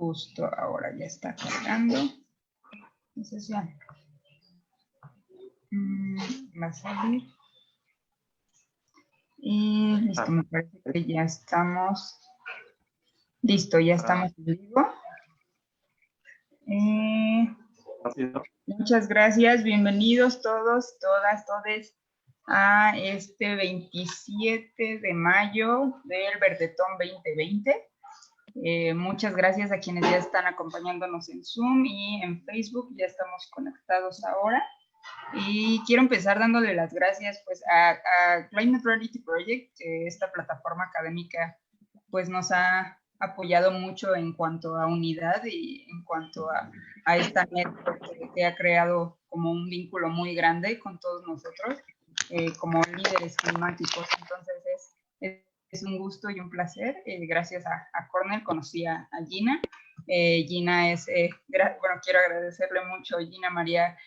Justo ahora ya está cargando. Entonces ya va a salir. Y listo, me parece que ya estamos. Listo, ya estamos en vivo. Muchas gracias, bienvenidos todos, todas, todes a este 27 de mayo del Verdetón 2020. Muchas gracias a quienes ya están acompañándonos en Zoom y en Facebook, ya estamos conectados ahora. Y quiero empezar dándole las gracias pues a Climate Reality Project, que esta plataforma académica pues nos ha apoyado mucho en cuanto a unidad y en cuanto a esta network que ha creado como un vínculo muy grande con todos nosotros como líderes climáticos. Entonces es un gusto y un placer. Gracias a Cornell conocí a Gina. Gina es, bueno, quiero agradecerle mucho a Gina María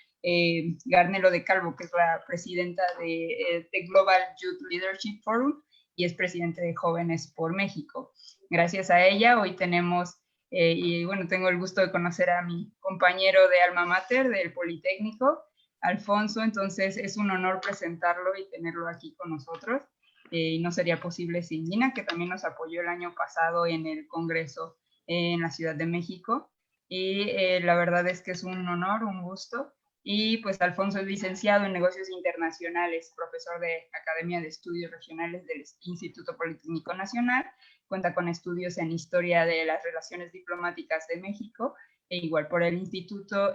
Garnelo de Calvo, que es la presidenta de Global Youth Leadership Forum y es presidente de Jóvenes por México. Gracias a ella hoy tenemos, y bueno, tengo el gusto de conocer a mi compañero de alma mater del Politécnico, Alfonso, entonces es un honor presentarlo y tenerlo aquí con nosotros. Y no sería posible sin Gina, que también nos apoyó el año pasado en el Congreso en la Ciudad de México. Y la verdad es que es un honor, un gusto. Y pues Alfonso es licenciado en Negocios Internacionales, profesor de Academia de Estudios Regionales del Instituto Politécnico Nacional, cuenta con estudios en Historia de las Relaciones Diplomáticas de México, e igual por el Instituto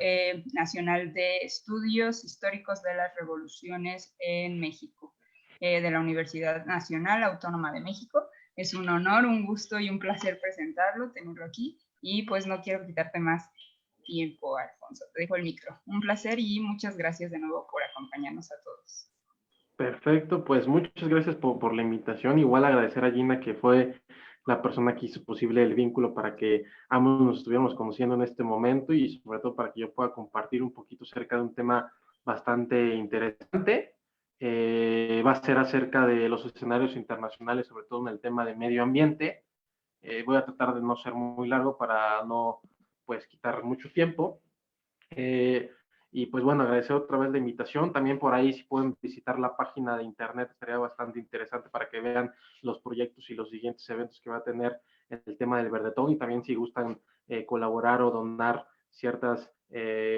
Nacional de Estudios Históricos de las Revoluciones en México, de la Universidad Nacional Autónoma de México. Es un honor, un gusto y un placer presentarlo, tenerlo aquí, y pues no quiero quitarte más tiempo, Alfonso. Te dejo el micro. Un placer y muchas gracias de nuevo por acompañarnos a todos. Perfecto, pues muchas gracias por la invitación. Igual agradecer a Gina, que fue la persona que hizo posible el vínculo para que ambos nos estuviéramos conociendo en este momento y sobre todo para que yo pueda compartir un poquito acerca de un tema bastante interesante. Va a ser acerca de los escenarios internacionales, sobre todo en el tema de medio ambiente. Voy a tratar de no ser muy largo para no pues quitar mucho tiempo. Y pues bueno, agradecer otra vez la invitación. También por ahí, si pueden visitar la página de internet, sería bastante interesante para que vean los proyectos y los siguientes eventos que va a tener en el tema del Verdetón. Y también si gustan colaborar o donar ciertos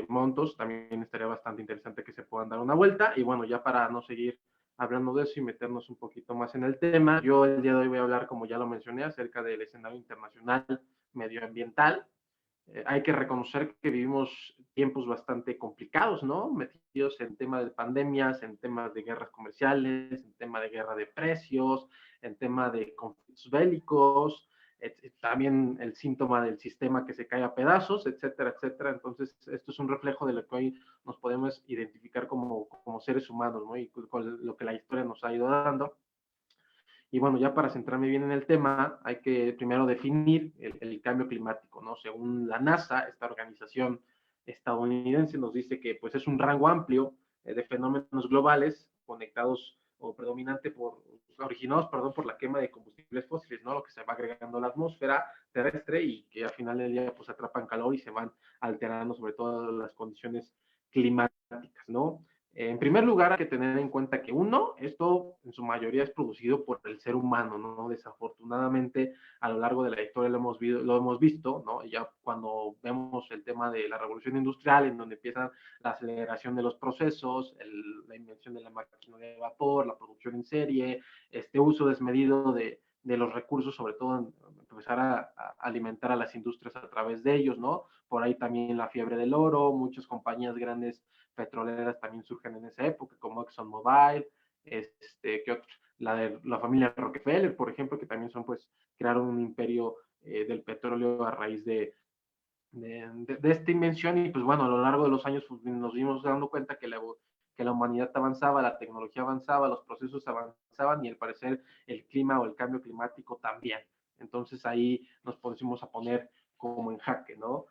montos, también estaría bastante interesante que se puedan dar una vuelta. Y bueno, ya para no seguir hablando de eso y meternos un poquito más en el tema, yo el día de hoy voy a hablar, como ya lo mencioné, acerca del escenario internacional medioambiental. Hay que reconocer que vivimos tiempos bastante complicados, ¿no? Metidos en temas de pandemias, en temas de guerras comerciales, en tema de guerra de precios, en tema de conflictos bélicos, también el síntoma del sistema que se cae a pedazos, etcétera, etcétera. Entonces, esto es un reflejo de lo que hoy nos podemos identificar como seres humanos, ¿no? Y con lo que la historia nos ha ido dando. Y bueno, ya para centrarme bien en el tema, hay que primero definir el cambio climático, ¿no? Según la NASA, esta organización estadounidense nos dice que pues es un rango amplio de fenómenos globales conectados o originados por la quema de combustibles fósiles, ¿no? Lo que se va agregando a la atmósfera terrestre y que al final del día pues atrapan calor y se van alterando sobre todo las condiciones climáticas, ¿no? En primer lugar, hay que tener en cuenta que esto en su mayoría es producido por el ser humano, ¿no? Desafortunadamente, a lo largo de la historia lo hemos visto, ¿no? Ya cuando vemos el tema de la revolución industrial, en donde empieza la aceleración de los procesos, la invención de la máquina de vapor, la producción en serie, este uso desmedido de los recursos, sobre todo empezar a alimentar a las industrias a través de ellos, ¿no? Por ahí también la fiebre del oro, muchas compañías grandes petroleras también surgen en esa época, como ExxonMobil, ¿qué otros? La familia Rockefeller, por ejemplo, que también crearon un imperio del petróleo a raíz de esta invención. Y pues bueno, a lo largo de los años pues, nos vimos dando cuenta que la humanidad avanzaba, la tecnología avanzaba, los procesos avanzaban y al parecer el clima o el cambio climático también. Entonces ahí nos pusimos a poner como en jaque, ¿no?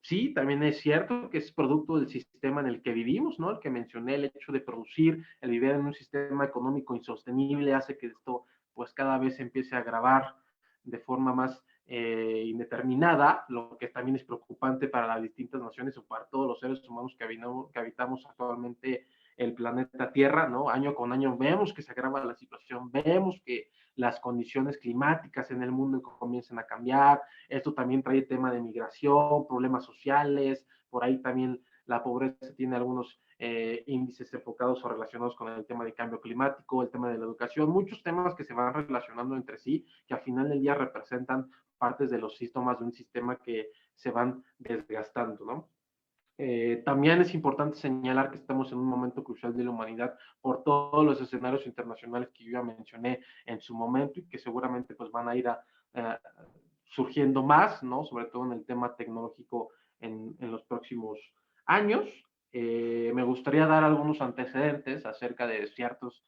Sí, también es cierto que es producto del sistema en el que vivimos, ¿no? El que mencioné, el hecho de producir, el vivir en un sistema económico insostenible hace que esto pues cada vez se empiece a agravar de forma más indeterminada, lo que también es preocupante para las distintas naciones o para todos los seres humanos que habitamos actualmente el planeta Tierra, ¿no? Año con año vemos que se agrava la situación, vemos que las condiciones climáticas en el mundo comienzan a cambiar, esto también trae tema de migración, problemas sociales, por ahí también la pobreza tiene algunos índices enfocados o relacionados con el tema del cambio climático, el tema de la educación, muchos temas que se van relacionando entre sí, que al final del día representan partes de los síntomas de un sistema que se van desgastando, ¿no? También es importante señalar que estamos en un momento crucial de la humanidad por todos los escenarios internacionales que yo ya mencioné en su momento y que seguramente pues van a ir surgiendo más, ¿no? Sobre todo en el tema tecnológico en los próximos años. Me gustaría dar algunos antecedentes acerca de ciertos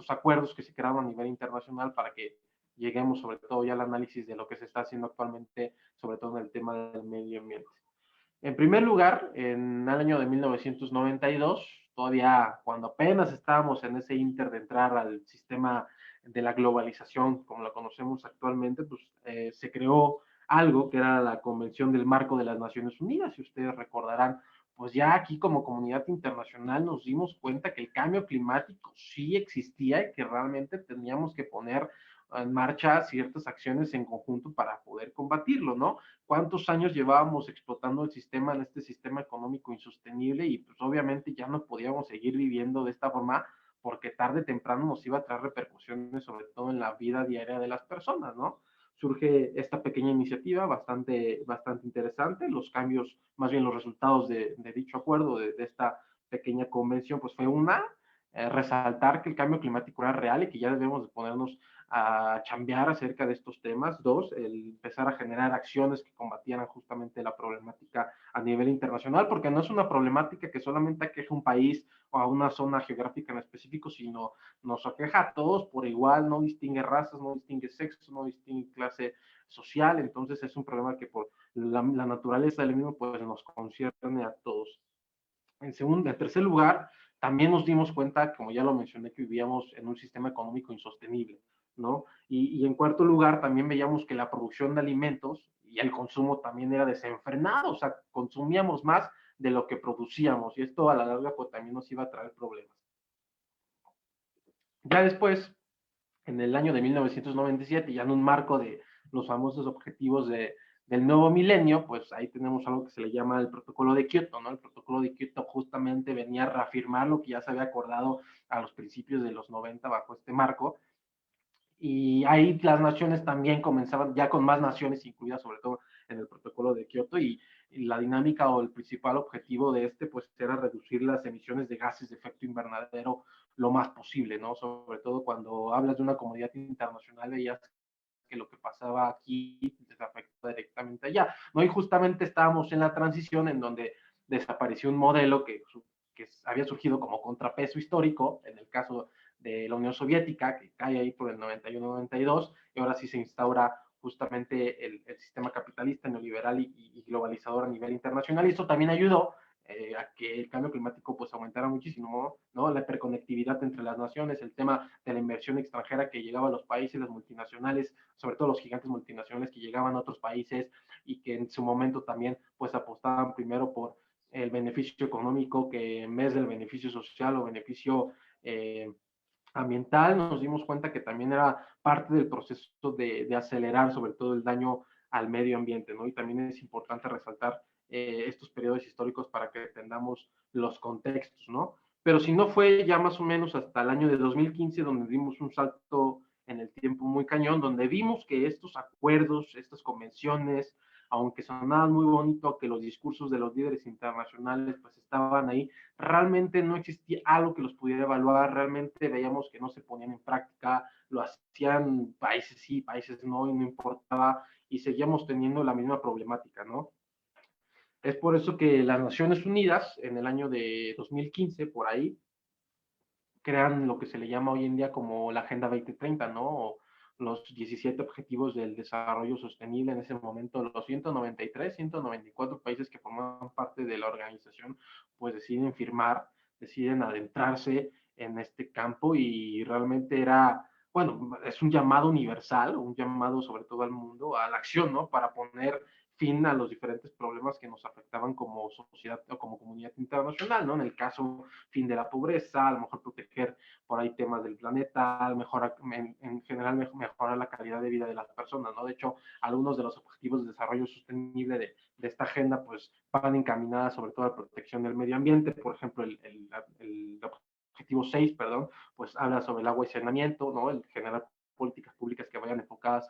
acuerdos que se crearon a nivel internacional para que lleguemos sobre todo ya al análisis de lo que se está haciendo actualmente, sobre todo en el tema del medio ambiente. En primer lugar, en el año de 1992, todavía cuando apenas estábamos en ese inter de entrar al sistema de la globalización, como lo conocemos actualmente, pues se creó algo que era la Convención del Marco de las Naciones Unidas. Si ustedes recordarán, pues ya aquí como comunidad internacional nos dimos cuenta que el cambio climático sí existía y que realmente teníamos que poner en marcha ciertas acciones en conjunto para poder combatirlo, ¿no? Cuántos años llevábamos explotando el sistema en este sistema económico insostenible y pues obviamente ya no podíamos seguir viviendo de esta forma porque tarde o temprano nos iba a traer repercusiones sobre todo en la vida diaria de las personas, ¿no? Surge esta pequeña iniciativa bastante interesante, los cambios, más bien los resultados de dicho acuerdo, de esta pequeña convención, pues fue resaltar que el cambio climático era real y que ya debemos de ponernos a chambear acerca de estos temas. Dos, el empezar a generar acciones que combatieran justamente la problemática a nivel internacional, porque no es una problemática que solamente aqueja un país o a una zona geográfica en específico, sino nos aqueja a todos por igual, no distingue razas, no distingue sexo, no distingue clase social, entonces es un problema que por la naturaleza del mismo pues nos concierne a todos. En tercer lugar, también nos dimos cuenta, como ya lo mencioné, que vivíamos en un sistema económico insostenible, ¿no? Y en cuarto lugar, también veíamos que la producción de alimentos y el consumo también era desenfrenado, o sea, consumíamos más de lo que producíamos y esto a la larga pues también nos iba a traer problemas. Ya después, en el año de 1997, ya en un marco de los famosos objetivos del nuevo milenio, pues ahí tenemos algo que se le llama el protocolo de Kioto, ¿no? El protocolo de Kioto justamente venía a reafirmar lo que ya se había acordado a los principios de los 90 bajo este marco, y ahí las naciones también comenzaban, ya con más naciones incluidas, sobre todo en el protocolo de Kioto, y la dinámica o el principal objetivo de este, pues era reducir las emisiones de gases de efecto invernadero lo más posible, ¿no? Sobre todo cuando hablas de una comunidad internacional, veías que lo que pasaba aquí les afectó directamente allá, ¿no? Y justamente estábamos en la transición en donde desapareció un modelo que había surgido como contrapeso histórico, en el caso de la Unión Soviética, que cae ahí por el 91-92, y ahora sí se instaura justamente el sistema capitalista, neoliberal y globalizador a nivel internacional, y eso también ayudó a que el cambio climático pues aumentara muchísimo, ¿no? La hiperconectividad entre las naciones, el tema de la inversión extranjera que llegaba a los países, las multinacionales, sobre todo los gigantes multinacionales que llegaban a otros países y que en su momento también pues apostaban primero por el beneficio económico que en vez del beneficio social o beneficio ambiental. Nos dimos cuenta que también era parte del proceso de acelerar sobre todo el daño al medio ambiente, ¿no? Y también es importante resaltar estos periodos históricos para que entendamos los contextos, ¿no? Pero si no fue ya más o menos hasta el año de 2015 donde dimos un salto en el tiempo muy cañón, donde vimos que estos acuerdos, estas convenciones, aunque sonaban muy bonito, que los discursos de los líderes internacionales pues estaban ahí, realmente no existía algo que los pudiera evaluar, realmente veíamos que no se ponían en práctica, lo hacían países sí, países no, y no importaba, y seguíamos teniendo la misma problemática, ¿no? Es por eso que las Naciones Unidas, en el año de 2015, por ahí, crean lo que se le llama hoy en día como la Agenda 2030, ¿no? O los 17 Objetivos del Desarrollo Sostenible. En ese momento, los 193, 194 países que forman parte de la organización, pues deciden firmar, deciden adentrarse en este campo y realmente era bueno, es un llamado universal, un llamado sobre todo al mundo, a la acción, ¿no? Para poner fin a los diferentes problemas que nos afectaban como sociedad o como comunidad internacional, ¿no? En el caso, fin de la pobreza, a lo mejor proteger por ahí temas del planeta, mejorar, en general mejorar la calidad de vida de las personas, ¿no? De hecho, algunos de los objetivos de desarrollo sostenible de esta agenda, pues, van encaminadas sobre todo a la protección del medio ambiente, por ejemplo, el objetivo 6, perdón, pues habla sobre el agua y saneamiento, ¿no? El generar políticas públicas que vayan enfocadas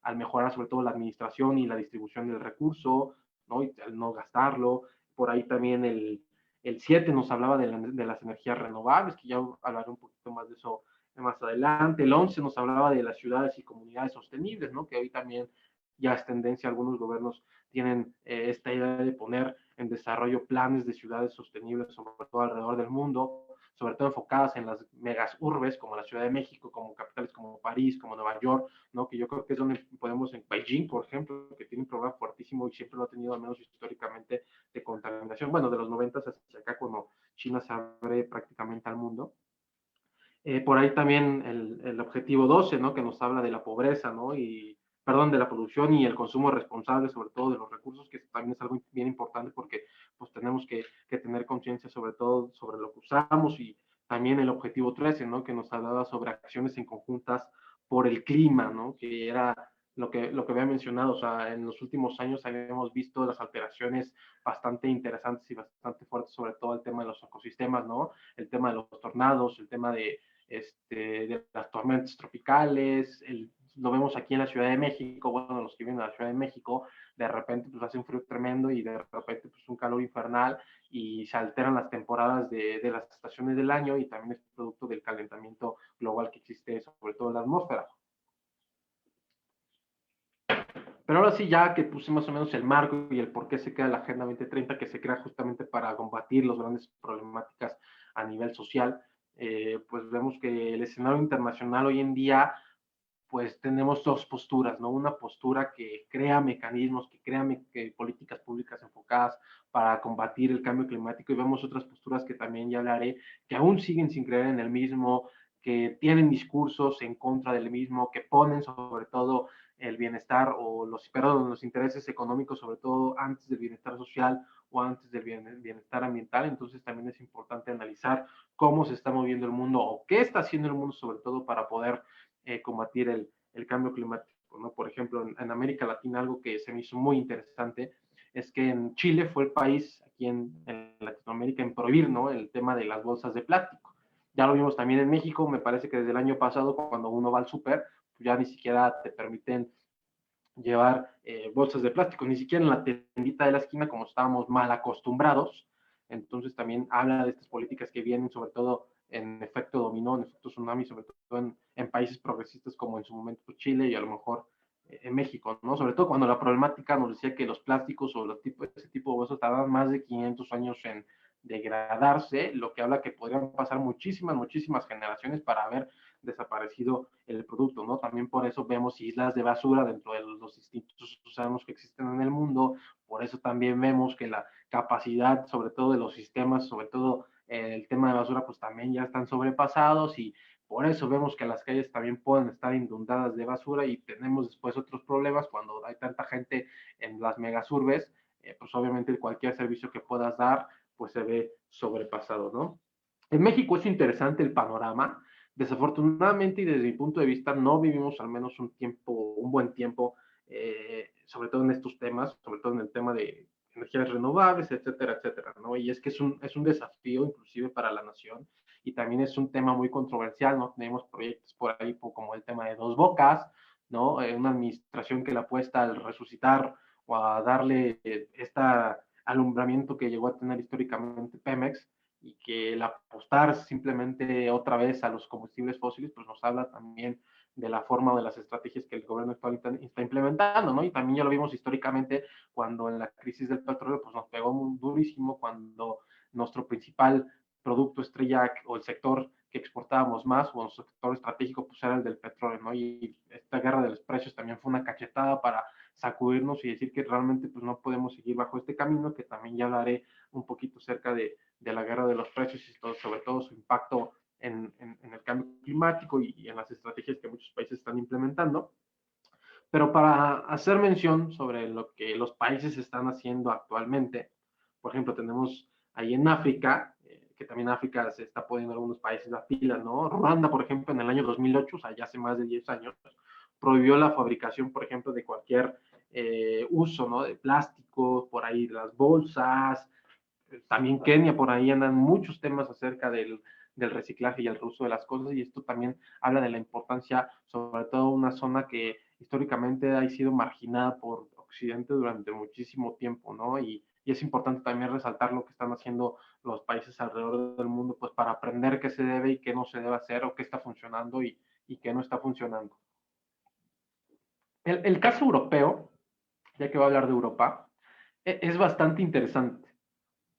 al mejorar sobre todo la administración y la distribución del recurso, ¿no? Y al no gastarlo. Por ahí también el 7 nos hablaba de las energías renovables, que ya hablaré un poquito más de eso más adelante. El 11 nos hablaba de las ciudades y comunidades sostenibles, ¿no? Que hoy también ya es tendencia, algunos gobiernos tienen esta idea de poner en desarrollo planes de ciudades sostenibles, sobre todo alrededor del mundo, sobre todo enfocadas en las megas urbes, como la Ciudad de México, como capitales como París, como Nueva York, ¿no? Que yo creo que es donde podemos, en Beijing, por ejemplo, que tiene un problema fuertísimo y siempre lo ha tenido, al menos históricamente, de contaminación, bueno, de los 90 hacia acá, cuando China se abre prácticamente al mundo. Por ahí también el objetivo 12, ¿no? Que nos habla de la pobreza, ¿no? Y, perdón, de la producción y el consumo responsable, sobre todo de los recursos, que también es algo bien importante porque pues tenemos que tener conciencia sobre todo sobre lo que usamos, y también el objetivo 13, ¿no? Que nos hablaba sobre acciones en conjuntas por el clima, ¿no? Que era lo que había mencionado, o sea, en los últimos años habíamos visto las alteraciones bastante interesantes y bastante fuertes, sobre todo el tema de los ecosistemas, ¿no? El tema de los tornados, el tema de las tormentas tropicales, lo vemos aquí en la Ciudad de México, bueno, los que viven en la Ciudad de México, de repente pues hace un frío tremendo y de repente pues un calor infernal y se alteran las temporadas de las estaciones del año, y también es producto del calentamiento global que existe sobre todo en la atmósfera. Pero ahora sí, ya que puse más o menos el marco y el por qué se crea la Agenda 2030, que se crea justamente para combatir las grandes problemáticas a nivel social, pues vemos que el escenario internacional hoy en día, pues tenemos dos posturas, ¿no? Una postura que crea mecanismos, que crea políticas públicas enfocadas para combatir el cambio climático, y vemos otras posturas que también ya hablaré, que aún siguen sin creer en el mismo, que tienen discursos en contra del mismo, que ponen sobre todo el bienestar o los intereses económicos, sobre todo antes del bienestar social o antes del bienestar ambiental. Entonces también es importante analizar cómo se está moviendo el mundo o qué está haciendo el mundo sobre todo para poder combatir el cambio climático, ¿no? Por ejemplo, en América Latina, algo que se me hizo muy interesante es que en Chile fue el país aquí en Latinoamérica en prohibir, ¿no? El tema de las bolsas de plástico. Ya lo vimos también en México, me parece que desde el año pasado, cuando uno va al súper, pues ya ni siquiera te permiten llevar bolsas de plástico, ni siquiera en la tiendita de la esquina, como estábamos mal acostumbrados. Entonces también habla de estas políticas que vienen sobre todo en efecto dominó, en efecto tsunami, sobre todo en países progresistas como en su momento pues, Chile y a lo mejor en México, ¿no? Sobre todo cuando la problemática nos decía que los plásticos o ese tipo de huesos tardan más de 500 años en degradarse, lo que habla que podrían pasar muchísimas generaciones para ver desaparecido el producto, ¿no? También por eso vemos islas de basura dentro de los distintos océanos que existen en el mundo, por eso también vemos que la capacidad, sobre todo de los sistemas, sobre todo el tema de basura, pues también ya están sobrepasados, y por eso vemos que las calles también pueden estar inundadas de basura, y tenemos después otros problemas cuando hay tanta gente en las megasurbes, pues obviamente cualquier servicio que puedas dar, pues se ve sobrepasado, ¿no? En México es interesante el panorama. Desafortunadamente y desde mi punto de vista no vivimos al menos un buen tiempo, sobre todo en estos temas, sobre todo en el tema de energías renovables, etcétera, etcétera, ¿no? Y es que es un desafío inclusive para la nación, y también es un tema muy controversial, ¿no? Tenemos proyectos por ahí como el tema de Dos Bocas, ¿no? Una administración que le apuesta al resucitar o a darle este alumbramiento que llegó a tener históricamente Pemex, y que el apostar simplemente otra vez a los combustibles fósiles, pues nos habla también de la forma o de las estrategias que el gobierno actual está implementando, ¿no? Y también ya lo vimos históricamente cuando en la crisis del petróleo, pues nos pegó muy durísimo cuando nuestro principal producto estrella o el sector que exportábamos más o nuestro sector estratégico pues era el del petróleo, ¿no? Y esta guerra de los precios también fue una cachetada para sacudirnos y decir que realmente pues no podemos seguir bajo este camino, que también ya hablaré un poquito cerca de la guerra de los precios y todo, sobre todo su impacto en el cambio climático y en las estrategias que muchos países están implementando. Pero para hacer mención sobre lo que los países están haciendo actualmente, por ejemplo, tenemos ahí en África, que también África se está poniendo algunos países las pilas, ¿no? Ruanda, por ejemplo, en el año 2008, o sea, ya hace más de 10 años, prohibió la fabricación, por ejemplo, de cualquier uso, ¿no? De plástico, por ahí las bolsas. También Kenia, por ahí andan muchos temas acerca del reciclaje y el reuso de las cosas, y esto también habla de la importancia, sobre todo una zona que históricamente ha sido marginada por Occidente durante muchísimo tiempo, ¿no? Y es importante también resaltar lo que están haciendo los países alrededor del mundo, pues para aprender qué se debe y qué no se debe hacer, o qué está funcionando y qué no está funcionando. El caso europeo, ya que voy a hablar de Europa, es bastante interesante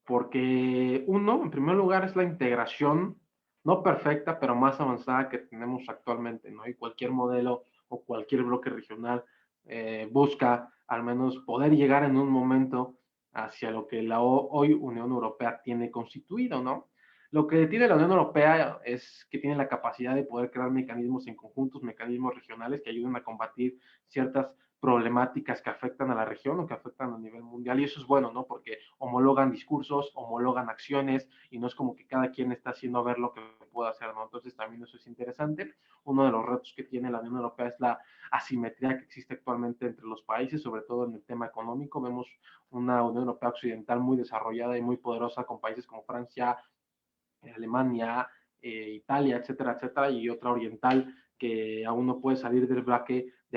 porque uno, en primer lugar, es la integración, no perfecta, pero más avanzada que tenemos actualmente, ¿no? Y cualquier modelo o cualquier bloque regional busca al menos poder llegar en un momento hacia lo que la hoy Unión Europea tiene constituido, ¿no? Lo que tiene la Unión Europea es que tiene la capacidad de poder crear mecanismos en conjuntos, mecanismos regionales que ayuden a combatir ciertas problemáticas que afectan a la región o que afectan a nivel mundial, y eso es bueno, ¿no? Porque homologan discursos, homologan acciones, y no es como que cada quien está haciendo a ver lo que puede hacer, ¿no? Entonces también eso es interesante. Uno de los retos que tiene la Unión Europea es la asimetría que existe actualmente entre los países, sobre todo en el tema económico. Vemos una Unión Europea occidental muy desarrollada y muy poderosa con países como Francia, Alemania, Italia, etcétera, etcétera, y otra oriental que aún no puede salir del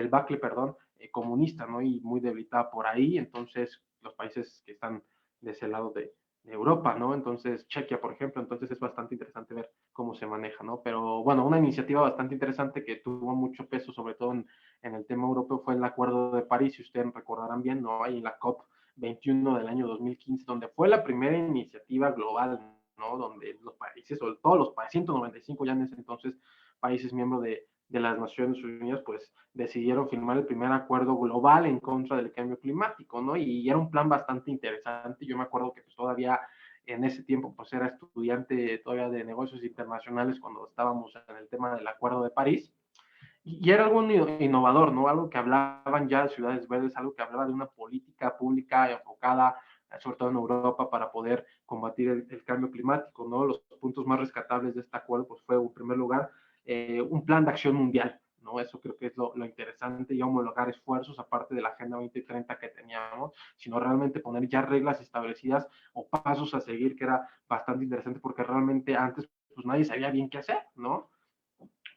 bacle, perdón, comunista, ¿no? Y muy debilitada por ahí. Entonces, los países que están de ese lado de Europa, ¿no? Entonces, Chequia, por ejemplo, entonces es bastante interesante ver cómo se maneja, ¿no? Pero bueno, una iniciativa bastante interesante que tuvo mucho peso, sobre todo en el tema europeo, fue el Acuerdo de París, si ustedes recordarán bien, ¿no? Ahí en la COP 21 del año 2015, donde fue la primera iniciativa global, ¿no? Donde los países, o todos los países, 195 ya en ese entonces, países miembros de las Naciones Unidas, pues decidieron firmar el primer acuerdo global en contra del cambio climático, ¿no? Y era un plan bastante interesante. Yo me acuerdo que pues, todavía en ese tiempo pues era estudiante todavía de negocios internacionales cuando estábamos en el tema del Acuerdo de París. Y era algo innovador, ¿no? Algo que hablaban ya de ciudades verdes, algo que hablaba de una política pública enfocada, sobre todo en Europa, para poder combatir el cambio climático, ¿no? Los puntos más rescatables de este acuerdo, pues fue, en primer lugar, un plan de acción mundial, ¿no? Eso creo que es lo interesante, y homologar esfuerzos, aparte de la Agenda 2030 que teníamos, sino realmente poner ya reglas establecidas o pasos a seguir, que era bastante interesante, porque realmente antes, pues nadie sabía bien qué hacer, ¿no?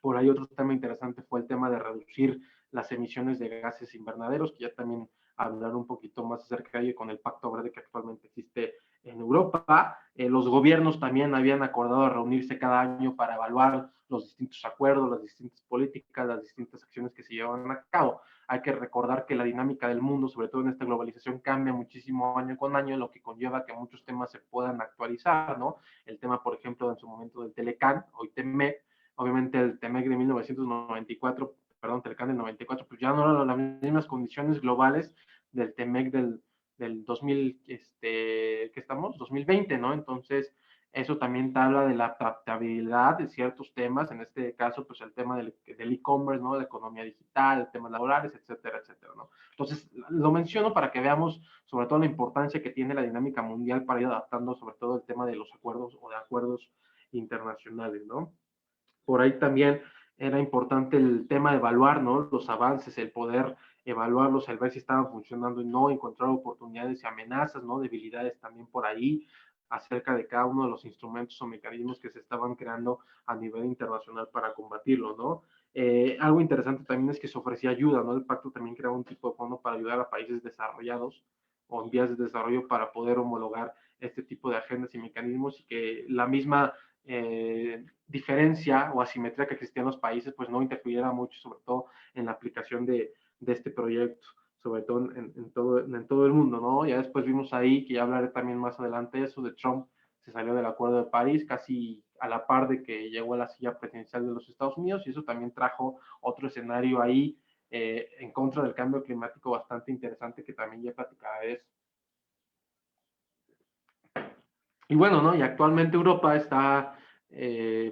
Por ahí otro tema interesante fue el tema de reducir las emisiones de gases invernaderos, que ya también hablar un poquito más acerca de ello con el Pacto Verde que actualmente existe en Europa. Los gobiernos también habían acordado reunirse cada año para evaluar los distintos acuerdos, las distintas políticas, las distintas acciones que se llevan a cabo. Hay que recordar que la dinámica del mundo, sobre todo en esta globalización, cambia muchísimo año con año, lo que conlleva que muchos temas se puedan actualizar, ¿no? El tema, por ejemplo, en su momento del Telecan, hoy TEMEC, obviamente el TEMEC de 1994, perdón, Telecan del 94, pues ya no eran las mismas condiciones globales del TEMEC del 2000, ¿qué estamos? 2020, ¿no? Entonces, eso también te habla de la adaptabilidad de ciertos temas, en este caso, pues el tema del e-commerce, ¿no? De economía digital, temas laborales, etcétera, etcétera, ¿no? Entonces, lo menciono para que veamos sobre todo la importancia que tiene la dinámica mundial para ir adaptando sobre todo el tema de los acuerdos o de acuerdos internacionales, ¿no? Por ahí también era importante el tema de evaluar, ¿no? Los avances, el poder evaluarlos, el ver si estaban funcionando y no, encontrar oportunidades y amenazas, ¿no? Debilidades también por ahí acerca de cada uno de los instrumentos o mecanismos que se estaban creando a nivel internacional para combatirlo, ¿no? Algo interesante también es que se ofrecía ayuda, ¿no? El pacto también creaba un tipo de fondo para ayudar a países desarrollados o en vías de desarrollo para poder homologar este tipo de agendas y mecanismos, y que la misma diferencia o asimetría que existía en los países, pues no interfiriera mucho, sobre todo en la aplicación de este proyecto, sobre todo en todo el mundo, ¿no? Ya después vimos ahí, que ya hablaré también más adelante, eso de Trump se salió del Acuerdo de París casi a la par de que llegó a la silla presidencial de los Estados Unidos, y eso también trajo otro escenario ahí en contra del cambio climático bastante interesante, que también ya platicaré de eso. Y bueno, ¿no? Y actualmente Europa está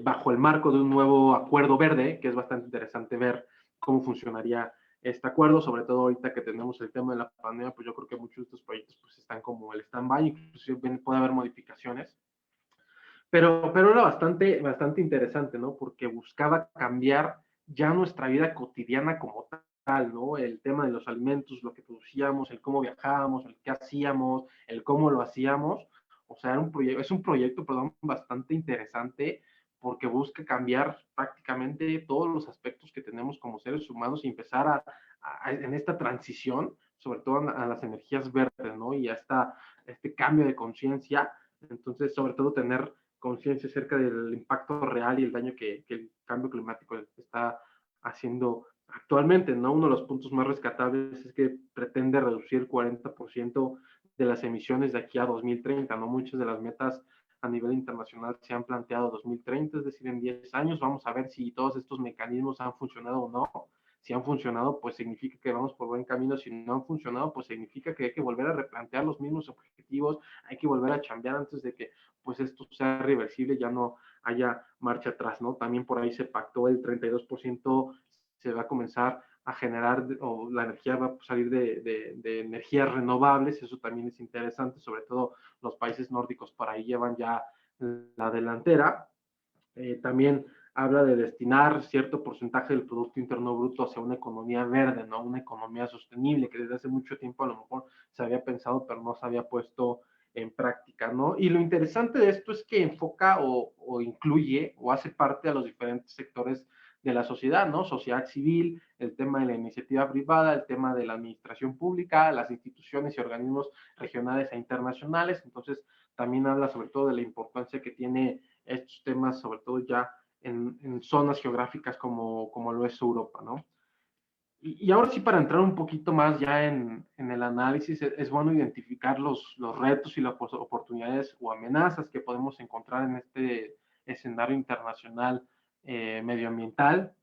bajo el marco de un nuevo acuerdo verde, que es bastante interesante ver cómo funcionaría este acuerdo, sobre todo ahorita que tenemos el tema de la pandemia, pues yo creo que muchos de estos proyectos pues están como el stand-by, inclusive puede haber modificaciones, pero era bastante interesante, ¿no? Porque buscaba cambiar ya nuestra vida cotidiana como tal, ¿no? El tema de los alimentos, lo que producíamos, el cómo viajábamos, el qué hacíamos, el cómo lo hacíamos. O sea, es un proyecto, perdón, bastante interesante porque busca cambiar prácticamente todos los aspectos que tenemos como seres humanos y empezar en esta transición, sobre todo a las energías verdes, ¿no? Y a este cambio de conciencia. Entonces, sobre todo tener conciencia acerca del impacto real y el daño que el cambio climático está haciendo actualmente, ¿no? Uno de los puntos más rescatables es que pretende reducir el 40% de las emisiones de aquí a 2030, ¿no? Muchas de las metas a nivel internacional se han planteado 2030, es decir, en 10 años. Vamos a ver si todos estos mecanismos han funcionado o no. Si han funcionado, pues significa que vamos por buen camino. Si no han funcionado, pues significa que hay que volver a replantear los mismos objetivos, hay que volver a chambear antes de que pues esto sea reversible, ya no haya marcha atrás, ¿no? También por ahí se pactó el 32% se va a comenzar a generar, o la energía va a salir de energías renovables, eso también es interesante, sobre todo los países nórdicos por ahí llevan ya la delantera. También habla de destinar cierto porcentaje del Producto Interno Bruto hacia una economía verde, ¿no? Una economía sostenible, que desde hace mucho tiempo a lo mejor se había pensado, pero no se había puesto en práctica, ¿no? Y lo interesante de esto es que enfoca o incluye o hace parte a los diferentes sectores de la sociedad, ¿no? Sociedad civil, el tema de la iniciativa privada, el tema de la administración pública, las instituciones y organismos regionales e internacionales. Entonces, también habla sobre todo de la importancia que tiene estos temas, sobre todo ya en zonas geográficas como lo es Europa, ¿no? Y ahora sí, para entrar un poquito más ya en el análisis, es bueno identificar los retos y las oportunidades o amenazas que podemos encontrar en este escenario internacional medioambiental.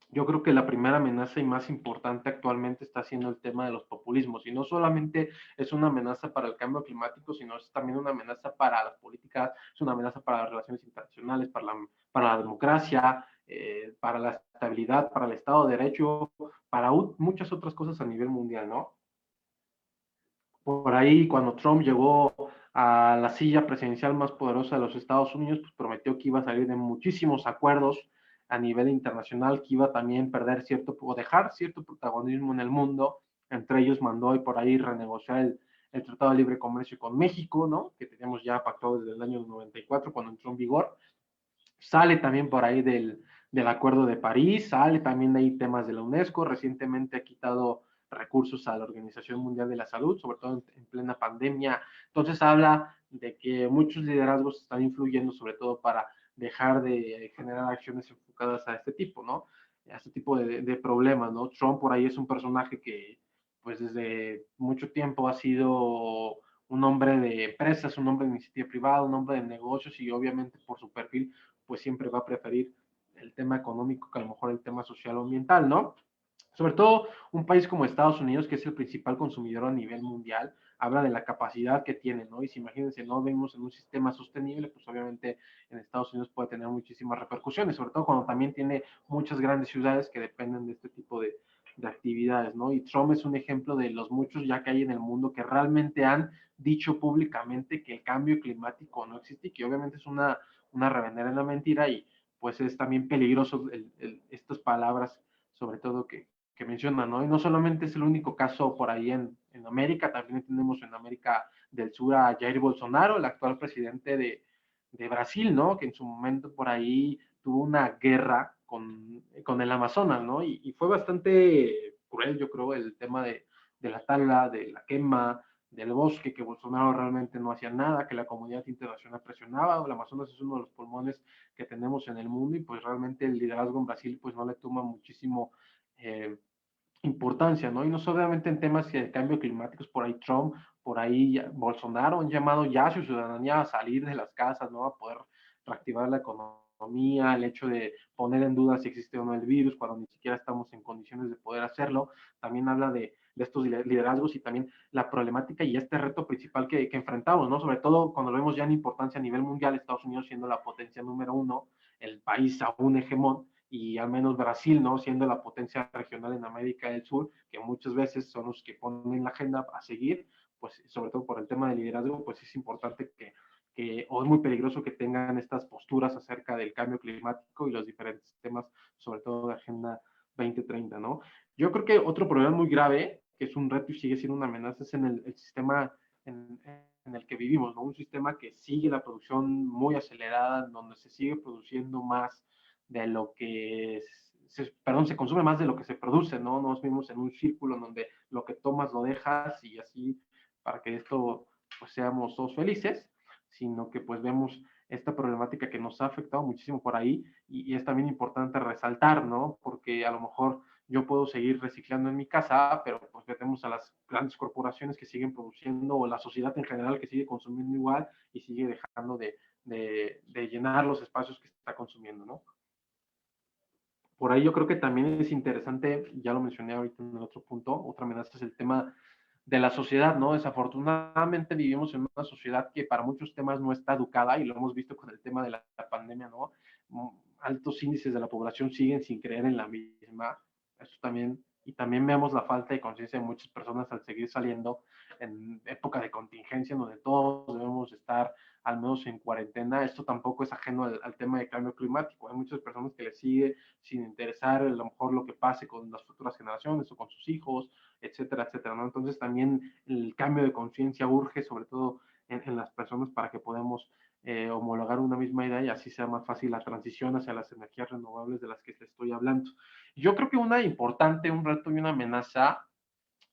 Yo creo que la primera amenaza y más importante actualmente está siendo el tema de los populismos, y no solamente es una amenaza para el cambio climático, sino es también una amenaza para las políticas, es una amenaza para las relaciones internacionales, para la democracia, para la estabilidad, para el Estado de Derecho, para muchas otras cosas a nivel mundial, ¿no? Por ahí, cuando Trump llegó a la silla presidencial más poderosa de los Estados Unidos, pues prometió que iba a salir de muchísimos acuerdos a nivel internacional, que iba también a perder cierto o dejar cierto protagonismo en el mundo. Entre ellos mandó por ahí renegociar el Tratado de Libre Comercio con México, ¿no? Que teníamos ya pactado desde el año 94 cuando entró en vigor. Sale también por ahí del Acuerdo de París, sale también de ahí temas de la UNESCO. Recientemente ha quitado recursos a la Organización Mundial de la Salud, sobre todo en plena pandemia. Entonces habla de que muchos liderazgos están influyendo, sobre todo para dejar de generar acciones enfocadas a este tipo, ¿no? A este tipo de problemas, ¿no? Trump por ahí es un personaje que, pues desde mucho tiempo ha sido un hombre de empresas, un hombre de iniciativa privada, un hombre de negocios, y obviamente por su perfil pues siempre va a preferir el tema económico que a lo mejor el tema social o ambiental, ¿no? Sobre todo un país como Estados Unidos, que es el principal consumidor a nivel mundial, habla de la capacidad que tiene, ¿no? Y si imagínense, no vemos en un sistema sostenible, pues obviamente en Estados Unidos puede tener muchísimas repercusiones, sobre todo cuando también tiene muchas grandes ciudades que dependen de este tipo de actividades, ¿no? Y Trump es un ejemplo de los muchos ya que hay en el mundo que realmente han dicho públicamente que el cambio climático no existe y que obviamente es una reverenda mentira, y pues es también peligroso estas palabras, sobre todo que mencionan, ¿no? Y no solamente es el único caso por ahí en América, también tenemos en América del Sur a Jair Bolsonaro, el actual presidente de Brasil, ¿no? Que en su momento por ahí tuvo una guerra con el Amazonas, ¿no? Y fue bastante cruel, yo creo, el tema de la tala, de la quema, del bosque, que Bolsonaro realmente no hacía nada, que la comunidad internacional presionaba. El Amazonas es uno de los pulmones que tenemos en el mundo, y pues realmente el liderazgo en Brasil pues no le toma muchísimo importancia, ¿no? Y no solamente en temas de cambio climático, por ahí Trump, por ahí Bolsonaro han llamado ya a su ciudadanía a salir de las casas, ¿no? A poder reactivar la economía, el hecho de poner en duda si existe o no el virus, cuando ni siquiera estamos en condiciones de poder hacerlo. También habla de estos liderazgos y también la problemática y este reto principal que enfrentamos, ¿no? Sobre todo cuando lo vemos ya en importancia a nivel mundial, Estados Unidos siendo la potencia número uno, el país aún hegemón, y al menos Brasil, ¿no? Siendo la potencia regional en América del Sur, que muchas veces son los que ponen la agenda a seguir, pues sobre todo por el tema del liderazgo, pues es importante o es muy peligroso que tengan estas posturas acerca del cambio climático y los diferentes temas, sobre todo de Agenda 2030, ¿no? Yo creo que otro problema muy grave, que es un reto y sigue siendo una amenaza, es en el sistema en el que vivimos, ¿no? Un sistema que sigue la producción muy acelerada, donde se sigue produciendo más de lo que se consume más de lo que se produce, ¿no? Nos vimos en un círculo en donde lo que tomas lo dejas y así para que esto pues seamos todos felices, sino que pues vemos esta problemática que nos ha afectado muchísimo por ahí y es también importante resaltar, ¿no? Porque a lo mejor yo puedo seguir reciclando en mi casa, pero pues tenemos a las grandes corporaciones que siguen produciendo o la sociedad en general que sigue consumiendo igual y sigue dejando de llenar los espacios que está consumiendo, ¿no? Por ahí yo creo que también es interesante, ya lo mencioné ahorita en el otro punto, otra amenaza es el tema de la sociedad, ¿no? Desafortunadamente vivimos en una sociedad que para muchos temas no está educada y lo hemos visto con el tema de la pandemia, ¿no? Altos índices de la población siguen sin creer en la misma. Esto también, y también vemos la falta de conciencia de muchas personas al seguir saliendo en época de contingencia, donde todos debemos estar al menos en cuarentena. Esto tampoco es ajeno al tema de cambio climático. Hay muchas personas que les sigue sin interesar a lo mejor lo que pase con las futuras generaciones o con sus hijos, etcétera, etcétera, ¿no? Entonces también el cambio de conciencia urge, sobre todo en las personas, para que podamos homologar una misma idea y así sea más fácil la transición hacia las energías renovables de las que te estoy hablando. Yo creo que una importante, un reto y una amenaza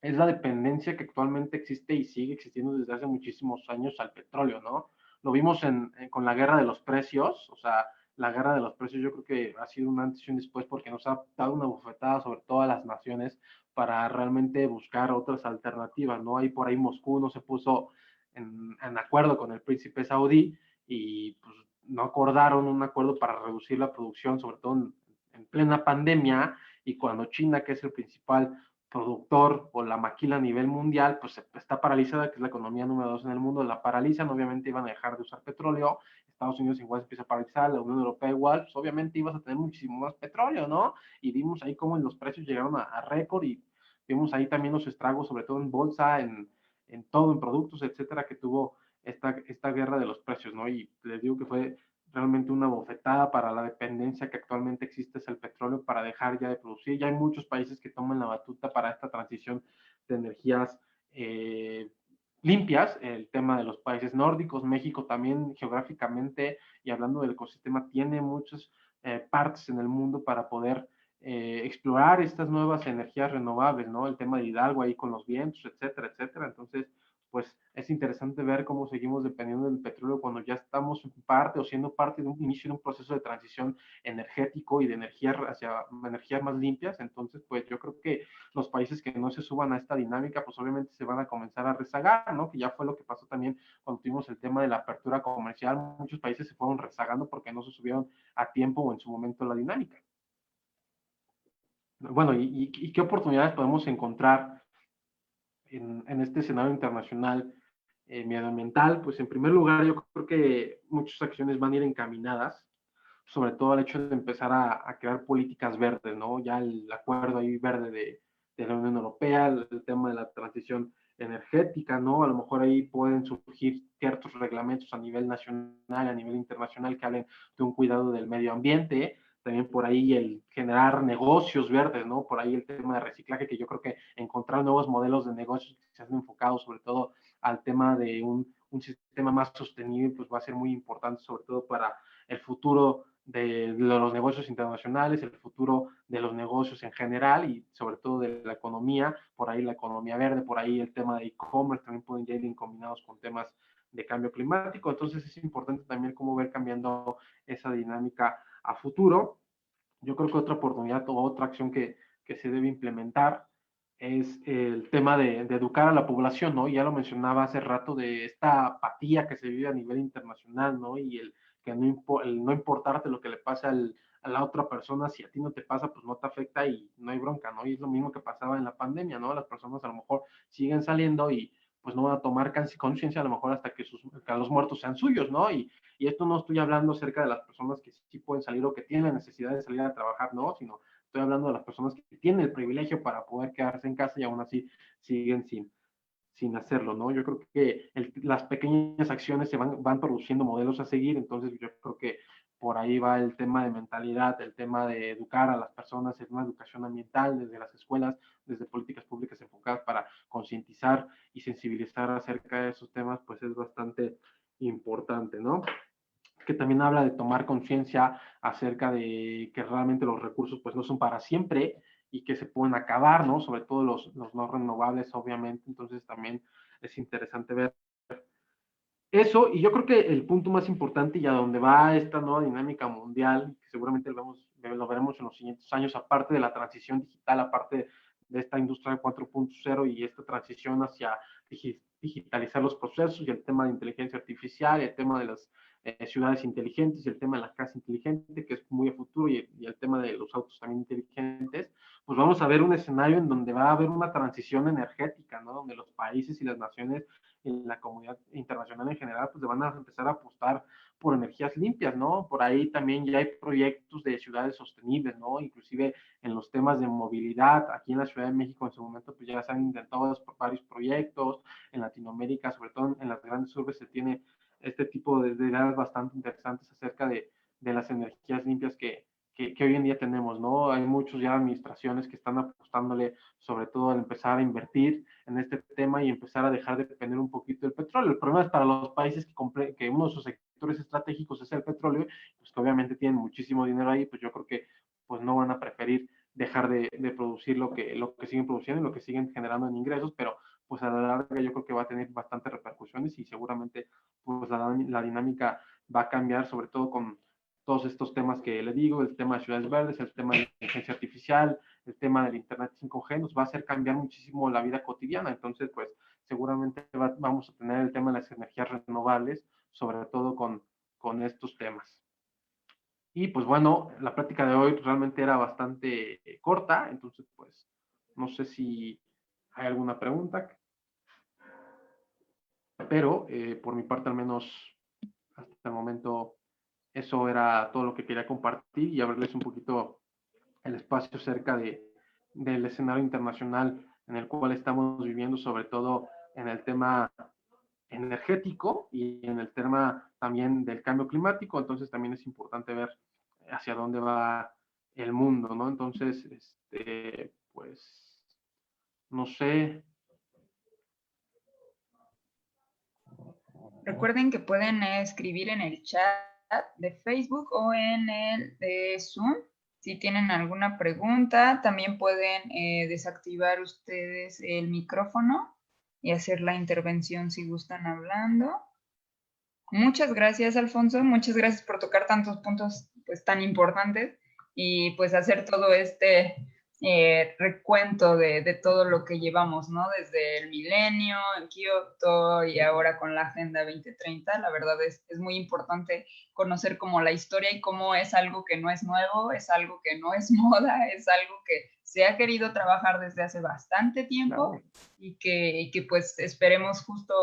es la dependencia que actualmente existe y sigue existiendo desde hace muchísimos años al petróleo, ¿no? Lo vimos con la guerra de los precios, o sea, la guerra de los precios yo creo que ha sido un antes y un después porque nos ha dado una bofetada sobre todas las naciones para realmente buscar otras alternativas, ¿no? Ahí por ahí Moscú no se puso en acuerdo con el príncipe saudí y pues no acordaron un acuerdo para reducir la producción, sobre todo en plena pandemia y cuando China, que es el principal productor o la maquila a nivel mundial, pues está paralizada, que es la economía número 2 en el mundo, la paralizan, obviamente iban a dejar de usar petróleo, Estados Unidos igual se empieza a paralizar, la Unión Europea igual, pues obviamente ibas a tener muchísimo más petróleo, ¿no? Y vimos ahí cómo los precios llegaron a récord y vimos ahí también los estragos, sobre todo en bolsa, en todo, en productos, etcétera, que tuvo esta guerra de los precios, ¿no? Y les digo que fue realmente una bofetada para la dependencia que actualmente existe es el petróleo para dejar ya de producir. Ya hay muchos países que toman la batuta para esta transición de energías limpias, el tema de los países nórdicos, México también geográficamente y hablando del ecosistema tiene muchas partes en el mundo para poder explorar estas nuevas energías renovables, ¿no? El tema de Hidalgo ahí con los vientos, etcétera, etcétera. Entonces, pues es interesante ver cómo seguimos dependiendo del petróleo cuando ya estamos parte o siendo parte de un inicio de un proceso de transición energético y de energía hacia energías más limpias. Entonces, pues yo creo que los países que no se suban a esta dinámica, pues obviamente se van a comenzar a rezagar, ¿no? Que ya fue lo que pasó también cuando tuvimos el tema de la apertura comercial. Muchos países se fueron rezagando porque no se subieron a tiempo o en su momento la dinámica. Bueno, ¿y qué oportunidades podemos encontrar en este escenario internacional medioambiental? Pues en primer lugar yo creo que muchas acciones van a ir encaminadas, sobre todo al hecho de empezar a crear políticas verdes, ¿no? Ya el acuerdo ahí verde de la Unión Europea, el tema de la transición energética, ¿no? A lo mejor ahí pueden surgir ciertos reglamentos a nivel nacional, a nivel internacional que hablen de un cuidado del medio ambiente, también por ahí el generar negocios verdes, ¿no? Por ahí el tema de reciclaje, que yo creo que encontrar nuevos modelos de negocios que se han enfocado sobre todo al tema de un sistema más sostenible, pues va a ser muy importante, sobre todo para el futuro de los negocios internacionales, el futuro de los negocios en general y sobre todo de la economía, por ahí la economía verde, por ahí el tema de e-commerce también pueden ya ir combinados con temas de cambio climático, entonces es importante también cómo ver cambiando esa dinámica a futuro. Yo creo que otra oportunidad o otra acción que se debe implementar es el tema de educar a la población, ¿no? Ya lo mencionaba hace rato de esta apatía que se vive a nivel internacional, ¿no? Y el no importarte lo que le pasa a la otra persona, si a ti no te pasa, pues no te afecta y no hay bronca, ¿no? Y es lo mismo que pasaba en la pandemia, ¿no? Las personas a lo mejor siguen saliendo y pues no van a tomar conciencia a lo mejor hasta que, que los muertos sean suyos, ¿no? Y esto no estoy hablando acerca de las personas que sí pueden salir o que tienen necesidad de salir a trabajar, ¿no? Sino estoy hablando de las personas que tienen el privilegio para poder quedarse en casa y aún así siguen sin hacerlo, ¿no? Yo creo que las pequeñas acciones se van produciendo modelos a seguir, entonces yo creo que por ahí va el tema de mentalidad, el tema de educar a las personas, es una educación ambiental desde las escuelas, desde políticas públicas enfocadas para concientizar y sensibilizar acerca de esos temas, pues es bastante importante, ¿no? Que también habla de tomar conciencia acerca de que realmente los recursos pues no son para siempre y que se pueden acabar, ¿no? Sobre todo los no renovables, obviamente. Entonces también es interesante ver eso. Y yo creo que el punto más importante y a donde va esta nueva dinámica mundial, que seguramente lo veremos en los siguientes años, aparte de la transición digital, aparte de esta industria 4.0 y esta transición hacia digitalizar los procesos y el tema de inteligencia artificial, el tema de las ciudades inteligentes y el tema de la casa inteligente, que es muy a futuro, y el tema de los autos también inteligentes, pues vamos a ver un escenario en donde va a haber una transición energética, ¿no? Donde los países y las naciones en la comunidad internacional en general, pues van a empezar a apostar por energías limpias, ¿no? Por ahí también ya hay proyectos de ciudades sostenibles, ¿no? Inclusive en los temas de movilidad, aquí en la Ciudad de México en su momento, pues ya se han intentado varios proyectos, en Latinoamérica, sobre todo en las grandes urbes, se tiene este tipo de ideas bastante interesantes acerca de las energías limpias que hoy en día tenemos, ¿no? Hay muchas ya administraciones que están apostándole sobre todo al empezar a invertir en este tema y empezar a dejar de depender un poquito del petróleo. El problema es para los países que uno de sus sectores estratégicos es el petróleo, pues que obviamente tienen muchísimo dinero ahí, pues yo creo que pues no van a preferir dejar de producir lo que siguen produciendo y lo que siguen generando en ingresos, pero pues a la larga yo creo que va a tener bastantes repercusiones y seguramente pues la dinámica va a cambiar, sobre todo con todos estos temas que le digo, el tema de ciudades verdes, el tema de inteligencia artificial, el tema del Internet 5G, nos va a hacer cambiar muchísimo la vida cotidiana. Entonces, pues seguramente vamos a tener el tema de las energías renovables, sobre todo con estos temas. Y pues bueno, la plática de hoy realmente era bastante corta, entonces pues no sé si hay alguna pregunta, pero por mi parte al menos hasta el momento eso era todo lo que quería compartir y abrirles un poquito el espacio cerca del escenario internacional en el cual estamos viviendo, sobre todo en el tema energético y en el tema también del cambio climático. Entonces también es importante ver hacia dónde va el mundo, ¿no? Entonces, pues, no sé. Recuerden que pueden escribir en el chat de Facebook o en el de Zoom. Si tienen alguna pregunta, también pueden desactivar ustedes el micrófono y hacer la intervención si gustan hablando. Muchas gracias, Alfonso. Muchas gracias por tocar tantos puntos pues, tan importantes y pues hacer todo este recuento de todo lo que llevamos, ¿no? Desde el milenio, en Kioto y ahora con la Agenda 2030. La verdad es muy importante conocer como la historia y cómo es algo que no es nuevo, es algo que no es moda, es algo que se ha querido trabajar desde hace bastante tiempo. Claro. Y que pues esperemos justo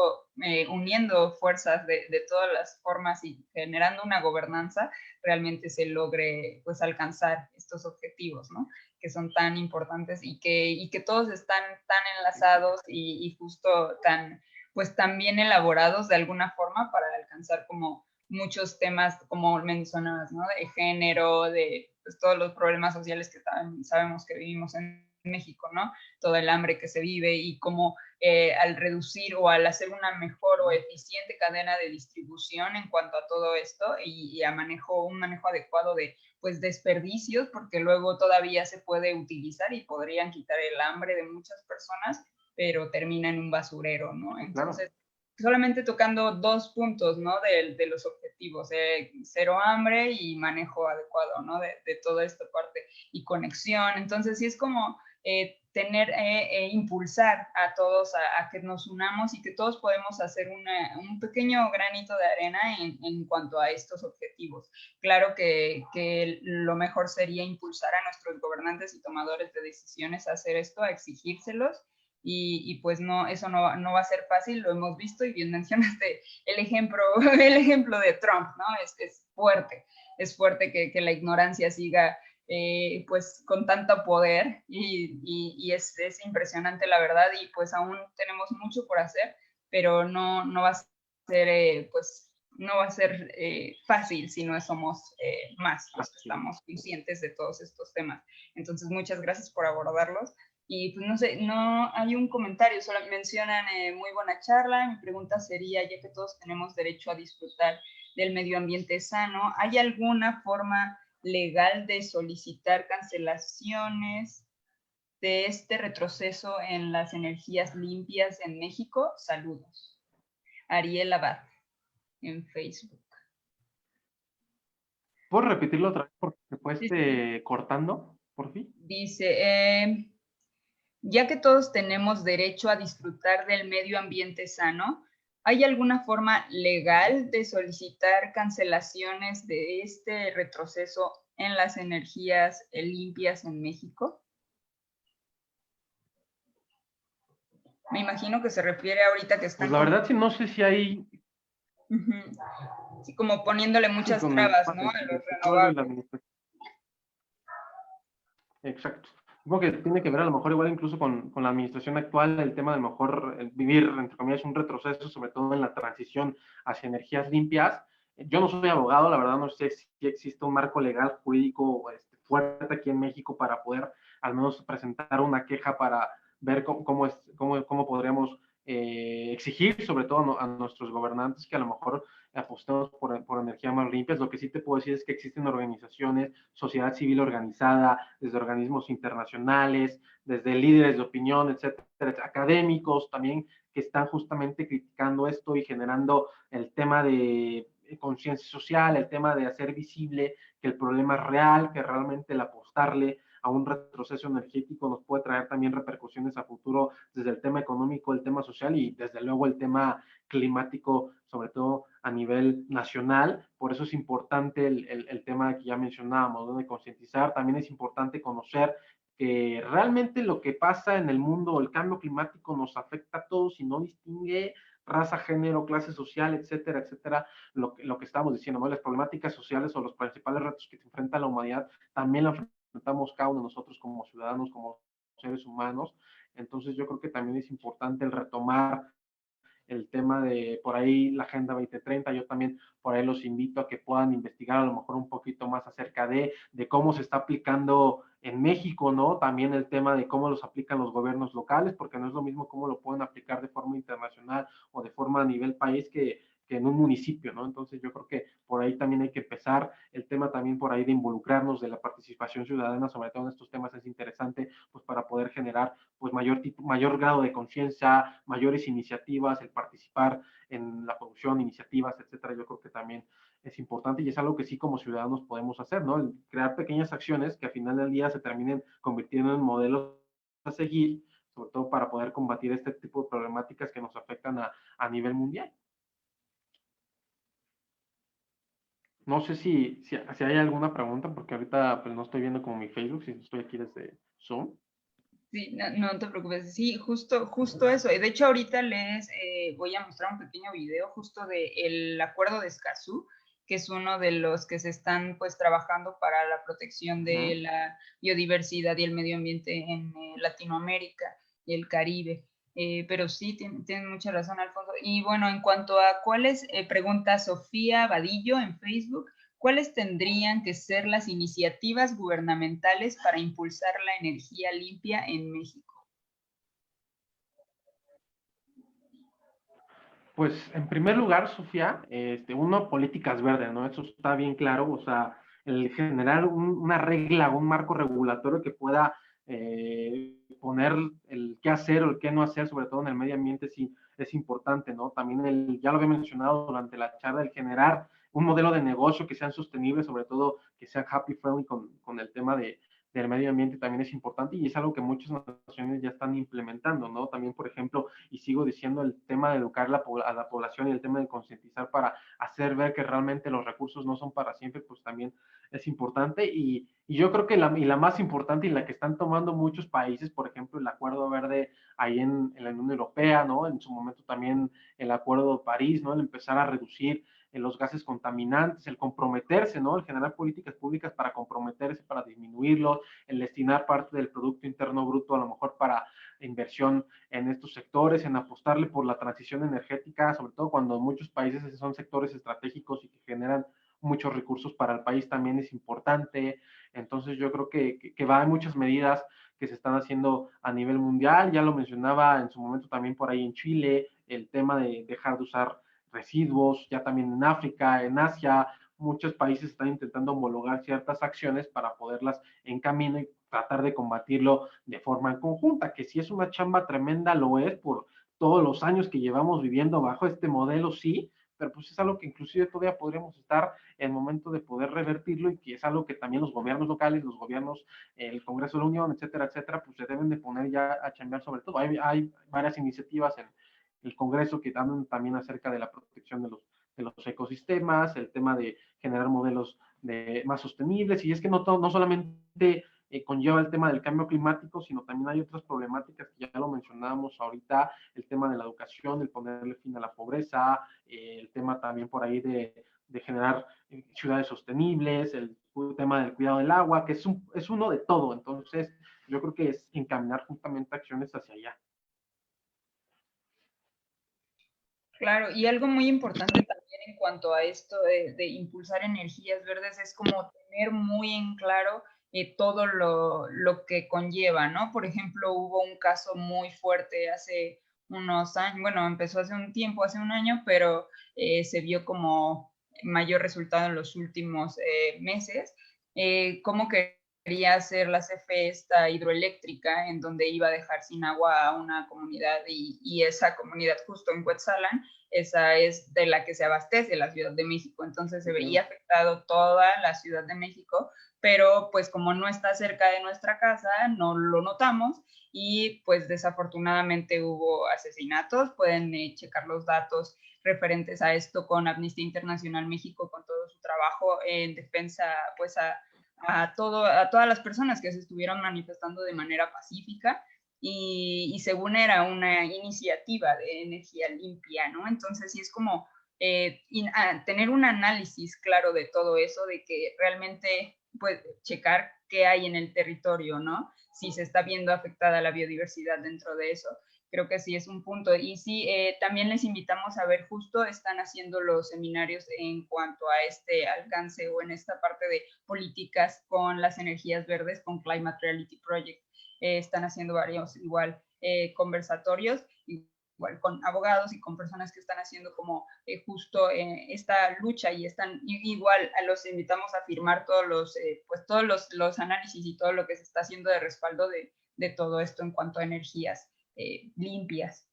uniendo fuerzas de todas las formas y generando una gobernanza, realmente se logre pues alcanzar estos objetivos, ¿no? Que son tan importantes y que todos están tan enlazados y justo tan, pues tan bien elaborados de alguna forma para alcanzar como muchos temas, como mencionabas, ¿no? De género, de pues, todos los problemas sociales que sabemos que vivimos en México, ¿no? Todo el hambre que se vive y cómo al reducir o al hacer una mejor o eficiente cadena de distribución en cuanto a todo esto y a un manejo adecuado de pues desperdicios, porque luego todavía se puede utilizar y podrían quitar el hambre de muchas personas, pero termina en un basurero, ¿no? Entonces, claro. Solamente tocando 2 puntos, ¿no? De los objetivos, cero hambre y manejo adecuado, ¿no? De toda esta parte y conexión. Entonces, sí es como impulsar a todos a que nos unamos y que todos podemos hacer un pequeño granito de arena en cuanto a estos objetivos. Claro que lo mejor sería impulsar a nuestros gobernantes y tomadores de decisiones a hacer esto, a exigírselos, y pues no, eso no va a ser fácil, lo hemos visto, y bien mencionaste el ejemplo de Trump, ¿no? Es fuerte que la ignorancia siga pues con tanto poder, y es impresionante, la verdad, y pues aún tenemos mucho por hacer, pero no va a ser pues no va a ser fácil si no somos más los que estamos conscientes de todos estos temas. Entonces, muchas gracias por abordarlos. Y pues no sé, no hay un comentario, solo mencionan muy buena charla. Mi pregunta sería, ya que todos tenemos derecho a disfrutar del medio ambiente sano, ¿hay alguna forma legal de solicitar cancelaciones de este retroceso en las energías limpias en México? Saludos. Ariel Abad, en Facebook. ¿Puedo repetirlo otra vez porque se fue cortando, por fin? Dice, ya que todos tenemos derecho a disfrutar del medio ambiente sano, ¿hay alguna forma legal de solicitar cancelaciones de este retroceso en las energías limpias en México? Me imagino que se refiere ahorita que están... Pues la verdad sí, no sé si hay... Sí, como poniéndole muchas trabas, ¿no? A los renovables. Exacto. Supongo que tiene que ver a lo mejor igual incluso con la administración actual, el tema de lo mejor vivir, entre comillas, un retroceso, sobre todo en la transición hacia energías limpias. Yo no soy abogado, la verdad no sé si existe un marco legal jurídico fuerte aquí en México para poder al menos presentar una queja para ver cómo podríamos exigir, sobre todo a nuestros gobernantes, que a lo mejor apostemos por energías más limpias. Lo que sí te puedo decir es que existen organizaciones, sociedad civil organizada, desde organismos internacionales, desde líderes de opinión, etcétera, académicos también, que están justamente criticando esto y generando el tema de conciencia social, el tema de hacer visible que el problema es real, que realmente el apostarle a un retroceso energético nos puede traer también repercusiones a futuro desde el tema económico, el tema social y desde luego el tema climático, sobre todo a nivel nacional. Por eso es importante el tema que ya mencionábamos, ¿no? De concientizar. También es importante conocer que realmente lo que pasa en el mundo, el cambio climático nos afecta a todos y no distingue raza, género, clase social, etcétera, etcétera, lo que estamos diciendo, ¿no? Las problemáticas sociales o los principales retos que se enfrenta la humanidad también lo enfrentamos cada uno de nosotros como ciudadanos, como seres humanos. Entonces yo creo que también es importante el retomar el tema de por ahí la Agenda 2030. Yo también por ahí los invito a que puedan investigar a lo mejor un poquito más acerca de cómo se está aplicando en México, ¿no? También el tema de cómo los aplican los gobiernos locales, porque no es lo mismo cómo lo pueden aplicar de forma internacional o de forma a nivel país que en un municipio, ¿no? Entonces yo creo que por ahí también hay que empezar, el tema también por ahí de involucrarnos, de la participación ciudadana, sobre todo en estos temas es interesante, pues para poder generar pues mayor grado de conciencia, mayores iniciativas, el participar en la producción, iniciativas, etcétera. Yo creo que también es importante y es algo que sí como ciudadanos podemos hacer, ¿no? El crear pequeñas acciones que al final del día se terminen convirtiendo en modelos a seguir, sobre todo para poder combatir este tipo de problemáticas que nos afectan a nivel mundial. No sé si hay alguna pregunta, porque ahorita pues no estoy viendo como mi Facebook, si estoy aquí desde Zoom. Sí, no te preocupes. Sí, justo eso. De hecho, ahorita les voy a mostrar un pequeño video justo del acuerdo de Escazú, que es uno de los que se están pues trabajando para la protección de la biodiversidad y el medio ambiente en Latinoamérica y el Caribe. Pero sí, tienen mucha razón, Alfonso. Y bueno, en cuanto a cuáles, pregunta Sofía Vadillo en Facebook, ¿cuáles tendrían que ser las iniciativas gubernamentales para impulsar la energía limpia en México? Pues en primer lugar, Sofía, uno, políticas verdes, ¿no? Eso está bien claro, o sea, el generar una regla, un marco regulatorio que pueda poner el qué hacer o el qué no hacer, sobre todo en el medio ambiente, sí es importante, ¿no? También ya lo había mencionado durante la charla, el generar un modelo de negocio que sean sostenibles, sobre todo que sean happy friendly con el tema de del medio ambiente también es importante y es algo que muchas naciones ya están implementando, ¿no? También, por ejemplo, y sigo diciendo, el tema de educar a la población y el tema de concientizar para hacer ver que realmente los recursos no son para siempre, pues también es importante y yo creo que la más importante y la que están tomando muchos países, por ejemplo, el Acuerdo Verde ahí en la Unión Europea, ¿no? En su momento también el Acuerdo de París, ¿no? El empezar a reducir los gases contaminantes, el comprometerse, ¿no? El generar políticas públicas para comprometerse, para disminuirlos, el destinar parte del Producto Interno Bruto a lo mejor para inversión en estos sectores, en apostarle por la transición energética, sobre todo cuando muchos países son sectores estratégicos y que generan muchos recursos para el país también es importante. Entonces yo creo que va, hay muchas medidas que se están haciendo a nivel mundial, ya lo mencionaba en su momento también por ahí en Chile, el tema de dejar de usar residuos, ya también en África, en Asia, muchos países están intentando homologar ciertas acciones para poderlas en camino y tratar de combatirlo de forma en conjunta, que si es una chamba tremenda, lo es por todos los años que llevamos viviendo bajo este modelo, sí, pero pues es algo que inclusive todavía podríamos estar en el momento de poder revertirlo y que es algo que también los gobiernos locales, los gobiernos, el Congreso de la Unión, etcétera, pues se deben de poner ya a chambear sobre todo. Hay varias iniciativas en el Congreso que hablan también acerca de la protección de los ecosistemas, el tema de generar modelos más sostenibles, y es que no solamente conlleva el tema del cambio climático, sino también hay otras problemáticas que ya lo mencionábamos ahorita, el tema de la educación, el ponerle fin a la pobreza, el tema también por ahí de generar ciudades sostenibles, el tema del cuidado del agua, que es uno de todo. Entonces, yo creo que es encaminar justamente acciones hacia allá. Claro, y algo muy importante también en cuanto a esto de impulsar energías verdes es como tener muy en claro todo lo que conlleva, ¿no? Por ejemplo, hubo un caso muy fuerte hace unos años, bueno, empezó hace un tiempo, hace un año, pero se vio como mayor resultado en los últimos meses, como quería hacer la CFE esta hidroeléctrica, en donde iba a dejar sin agua a una comunidad y esa comunidad justo en Cuetzalan, esa es de la que se abastece la Ciudad de México, entonces se veía afectado toda la Ciudad de México, pero pues como no está cerca de nuestra casa, no lo notamos y pues desafortunadamente hubo asesinatos, pueden checar los datos referentes a esto con Amnistía Internacional México, con todo su trabajo en defensa pues a todas las personas que se estuvieron manifestando de manera pacífica y según era una iniciativa de energía limpia, ¿no? Entonces sí es como tener un análisis claro de todo eso, de que realmente pues checar qué hay en el territorio, ¿no? Si se está viendo afectada la biodiversidad dentro de eso. Creo que sí es un punto. Y sí, también les invitamos a ver, justo están haciendo los seminarios en cuanto a este alcance o en esta parte de políticas con las energías verdes, con Climate Reality Project. Están haciendo varios igual conversatorios, igual con abogados y con personas que están haciendo como justo esta lucha y están igual los invitamos a firmar todos los análisis y todo lo que se está haciendo de respaldo de todo esto en cuanto a energías limpias.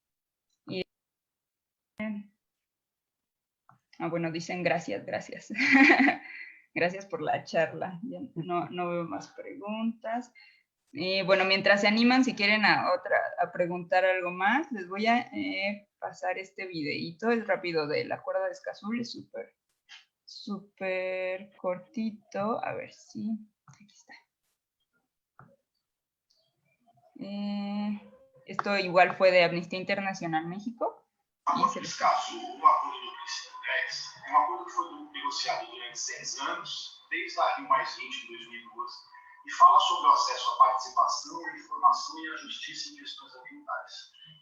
Bueno, dicen gracias. Gracias por la charla. No veo más preguntas. Bueno, mientras se animan, si quieren a preguntar algo más, les voy a pasar este videíto. Es rápido de la cuerda de Escazú, es súper cortito. A ver si... Aquí está. Esto igual fue de Amnistía Internacional México. O Escazú, o acordo do Princípio 10, é um acordo que foi negociado durante 6 anos, desde a Rio +20 de 2012, e fala sobre o acesso à participação, à informação e à justiça em questões ambientais.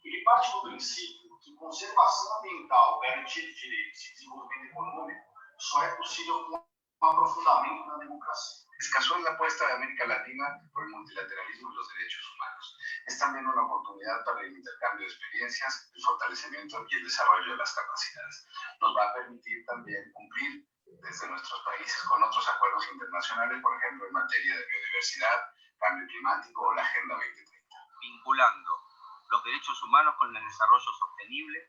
Ele parte do princípio que conservação ambiental, garantia de direitos e desenvolvimento econômico só é possível com aprofundamento na democracia. Escazú es la apuesta de América Latina por el multilateralismo y los derechos humanos. Es también una oportunidad para el intercambio de experiencias, el fortalecimiento y el desarrollo de las capacidades. Nos va a permitir también cumplir desde nuestros países con otros acuerdos internacionales, por ejemplo, en materia de biodiversidad, cambio climático o la Agenda 2030. Vinculando los derechos humanos con el desarrollo sostenible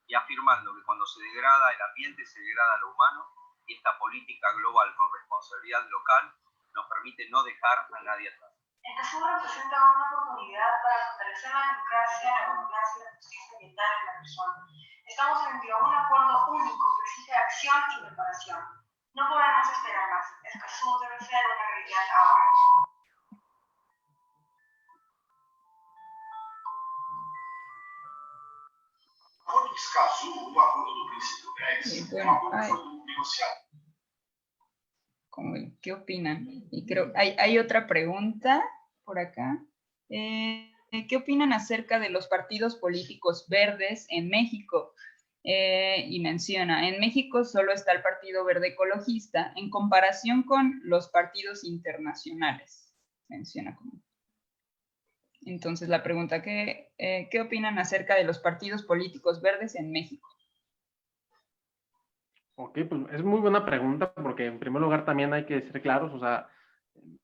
y afirmando que cuando se degrada el ambiente se degrada lo humano, y esta política global con responsabilidad local nos permite no dejar a nadie atrás. El TASUR representa una oportunidad para fortalecer la democracia, la gobernanza y la justicia ambiental en la región. Estamos frente a un acuerdo único que exige acción y preparación. No podemos esperar más. Escazú debe ser una realidad ahora. O acordo de Escazú, o acordo do Príncipe Rex, é um acordo que foi negociado. ¿Qué opinan? Y creo, hay otra pregunta por acá. ¿Qué opinan acerca de los partidos políticos verdes en México? Y menciona, en México solo está el Partido Verde Ecologista en comparación con los partidos internacionales. Menciona como. Entonces la pregunta, ¿qué opinan acerca de los partidos políticos verdes en México? Ok, pues es muy buena pregunta porque en primer lugar también hay que ser claros, o sea,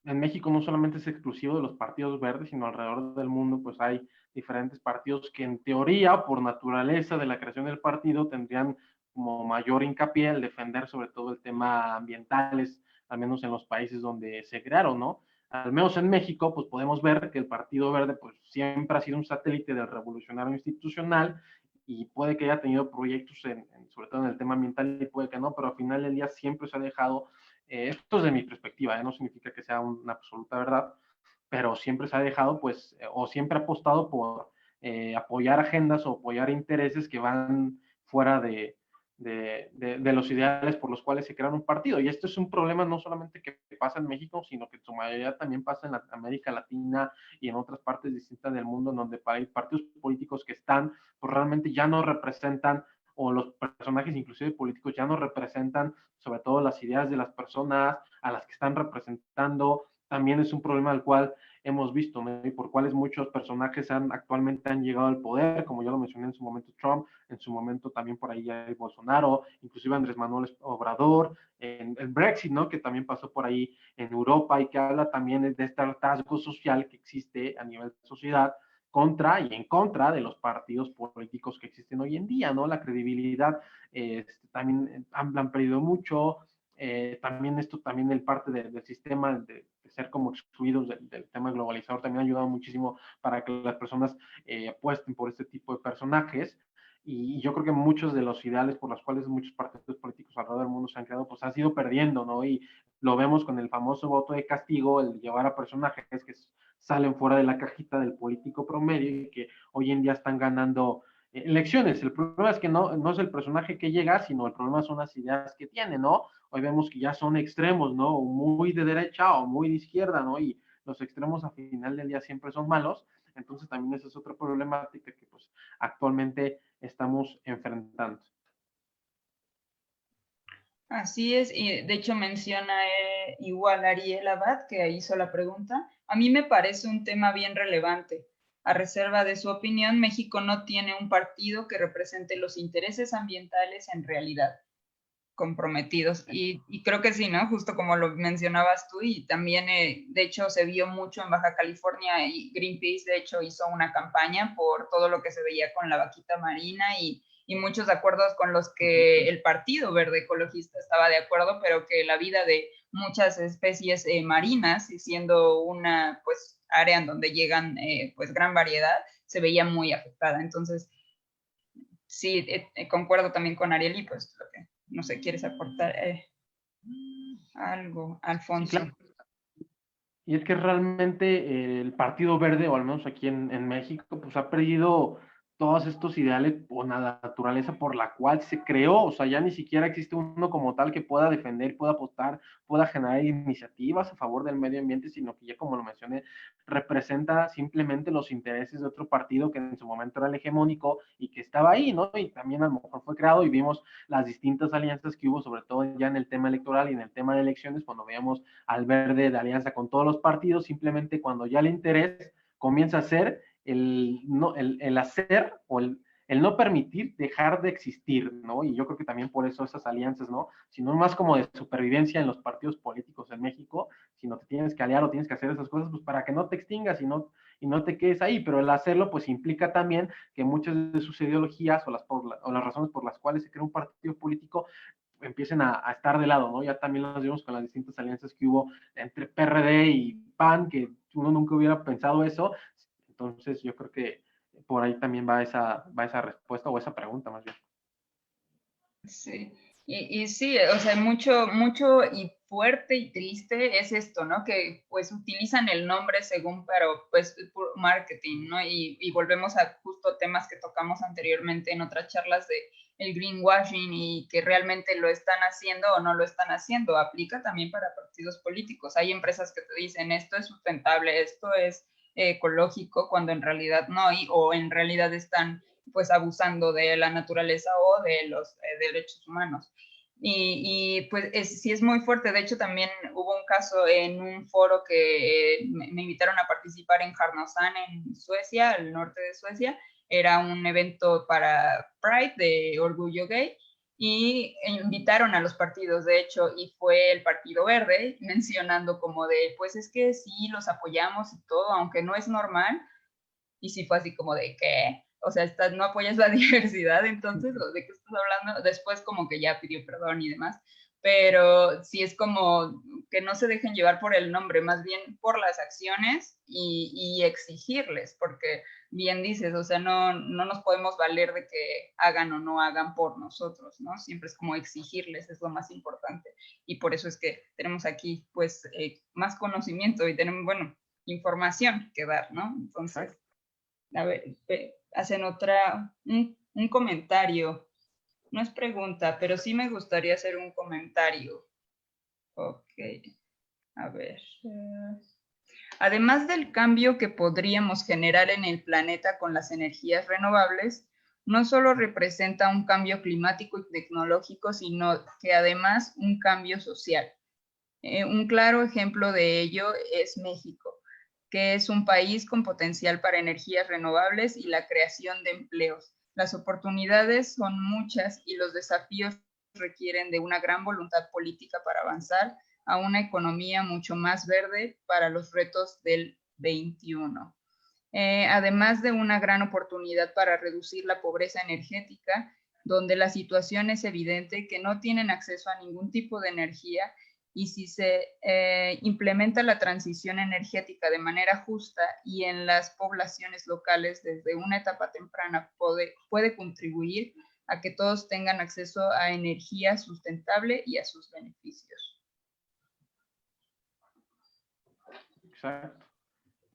en México no solamente es exclusivo de los partidos verdes, sino alrededor del mundo pues hay diferentes partidos que en teoría, por naturaleza de la creación del partido, tendrían como mayor hincapié al defender sobre todo el tema ambientales, al menos en los países donde se crearon, ¿no? Al menos en México, pues podemos ver que el Partido Verde pues siempre ha sido un satélite del revolucionario institucional y puede que haya tenido proyectos sobre todo en el tema ambiental y puede que no, pero al final del día siempre se ha dejado, esto es de mi perspectiva, no significa que sea una absoluta verdad, pero siempre se ha dejado, pues, o siempre ha apostado por apoyar agendas o apoyar intereses que van fuera de los ideales por los cuales se crean un partido. Y esto es un problema no solamente que pasa en México, sino que en su mayoría también pasa en América Latina y en otras partes distintas del mundo, en donde hay partidos políticos que están, pues realmente ya no representan, o los personajes inclusive políticos ya no representan sobre todo las ideas de las personas a las que están representando. También es un problema al cual hemos visto, ¿no? Y por cuáles muchos personajes actualmente han llegado al poder, como ya lo mencioné en su momento Trump, en su momento también por ahí ya Bolsonaro, inclusive Andrés Manuel Obrador, en el Brexit, ¿no? Que también pasó por ahí en Europa y que habla también de este hartazgo social que existe a nivel de sociedad contra y en contra de los partidos políticos que existen hoy en día, ¿no? La credibilidad también han perdido mucho, también esto también el parte del sistema de ser como excluidos del tema globalizador también ha ayudado muchísimo para que las personas apuesten por este tipo de personajes. Y yo creo que muchos de los ideales por los cuales muchos partidos políticos alrededor del mundo se han creado, pues han sido perdiendo, ¿no? Y lo vemos con el famoso voto de castigo, el llevar a personajes que salen fuera de la cajita del político promedio y que hoy en día están ganando elecciones. El problema es que no es el personaje que llega, sino el problema son las ideas que tiene, ¿no? Hoy vemos que ya son extremos, ¿no? Muy de derecha o muy de izquierda, ¿no? Y los extremos al final del día siempre son malos. Entonces también esa es otra problemática que pues actualmente estamos enfrentando. Así es, y de hecho menciona igual Ariel Abad, que hizo la pregunta. A mí me parece un tema bien relevante. A reserva de su opinión, México no tiene un partido que represente los intereses ambientales en realidad comprometidos. Y creo que sí, ¿no? Justo como lo mencionabas tú, y también, de hecho, se vio mucho en Baja California y Greenpeace, de hecho, hizo una campaña por todo lo que se veía con la vaquita marina y muchos acuerdos con los que el Partido Verde Ecologista estaba de acuerdo, pero que la vida de muchas especies marinas, y siendo una, pues, área en donde llegan, pues, gran variedad, se veía muy afectada. Entonces, sí, concuerdo también con Ariel y pues lo que, no sé, ¿quieres aportar algo, Alfonso? Sí, claro. Y es que realmente el Partido Verde, o al menos aquí en México, pues ha perdido todos estos ideales o la naturaleza por la cual se creó, o sea, ya ni siquiera existe uno como tal que pueda defender, pueda apostar, pueda generar iniciativas a favor del medio ambiente, sino que ya como lo mencioné, representa simplemente los intereses de otro partido que en su momento era el hegemónico y que estaba ahí, ¿no? Y también a lo mejor fue creado y vimos las distintas alianzas que hubo, sobre todo ya en el tema electoral y en el tema de elecciones, cuando veíamos al Verde de alianza con todos los partidos, simplemente cuando ya el interés comienza a ser el hacer o el no permitir dejar de existir, ¿no? Y yo creo que también por eso esas alianzas, ¿no? Sino más como de supervivencia en los partidos políticos en México, sino te tienes que aliar o tienes que hacer esas cosas, pues para que no te extingas y no te quedes ahí, pero el hacerlo, pues implica también que muchas de sus ideologías o las razones por las cuales se crea un partido político, empiecen a estar de lado, ¿no? Ya también lo vimos con las distintas alianzas que hubo entre PRD y PAN, que uno nunca hubiera pensado eso. Entonces yo creo que por ahí también va esa respuesta o esa pregunta más bien. Sí, y sí, o sea, mucho y fuerte y triste es esto, ¿no? Que pues utilizan el nombre según, pero pues puro marketing, ¿no? Y volvemos a justo temas que tocamos anteriormente en otras charlas de el greenwashing y que realmente lo están haciendo o no lo están haciendo. Aplica también para partidos políticos. Hay empresas que te dicen esto es sustentable, esto es ecológico, cuando en realidad no, o en realidad están pues abusando de la naturaleza o de los derechos humanos. Pues sí es muy fuerte. De hecho, también hubo un caso en un foro que me invitaron a participar en Härnösand, en Suecia, al norte de Suecia. Era un evento para Pride de Orgullo Gay y invitaron a los partidos, de hecho, y fue el Partido Verde mencionando como de, pues es que sí, los apoyamos y todo, aunque no es normal. Y sí fue así como de que, o sea, no apoyas la diversidad, entonces, ¿de qué estás hablando? Después como que ya pidió perdón y demás, pero sí es como que no se dejen llevar por el nombre, más bien por las acciones y exigirles, porque bien dices, o sea, no nos podemos valer de que hagan o no hagan por nosotros, ¿no? Siempre es como exigirles, es lo más importante. Y por eso es que tenemos aquí, pues, más conocimiento y tenemos, bueno, información que dar, ¿no? Entonces, a ver, hacen un comentario. No es pregunta, pero sí me gustaría hacer un comentario. Ok, a ver. Además del cambio que podríamos generar en el planeta con las energías renovables, no solo representa un cambio climático y tecnológico, sino que además un cambio social. Un claro ejemplo de ello es México, que es un país con potencial para energías renovables y la creación de empleos. Las oportunidades son muchas y los desafíos requieren de una gran voluntad política para avanzar a una economía mucho más verde para los retos del 21. Además de una gran oportunidad para reducir la pobreza energética, donde la situación es evidente que no tienen acceso a ningún tipo de energía y si se implementa la transición energética de manera justa y en las poblaciones locales desde una etapa temprana puede contribuir a que todos tengan acceso a energía sustentable y a sus beneficios. Exacto.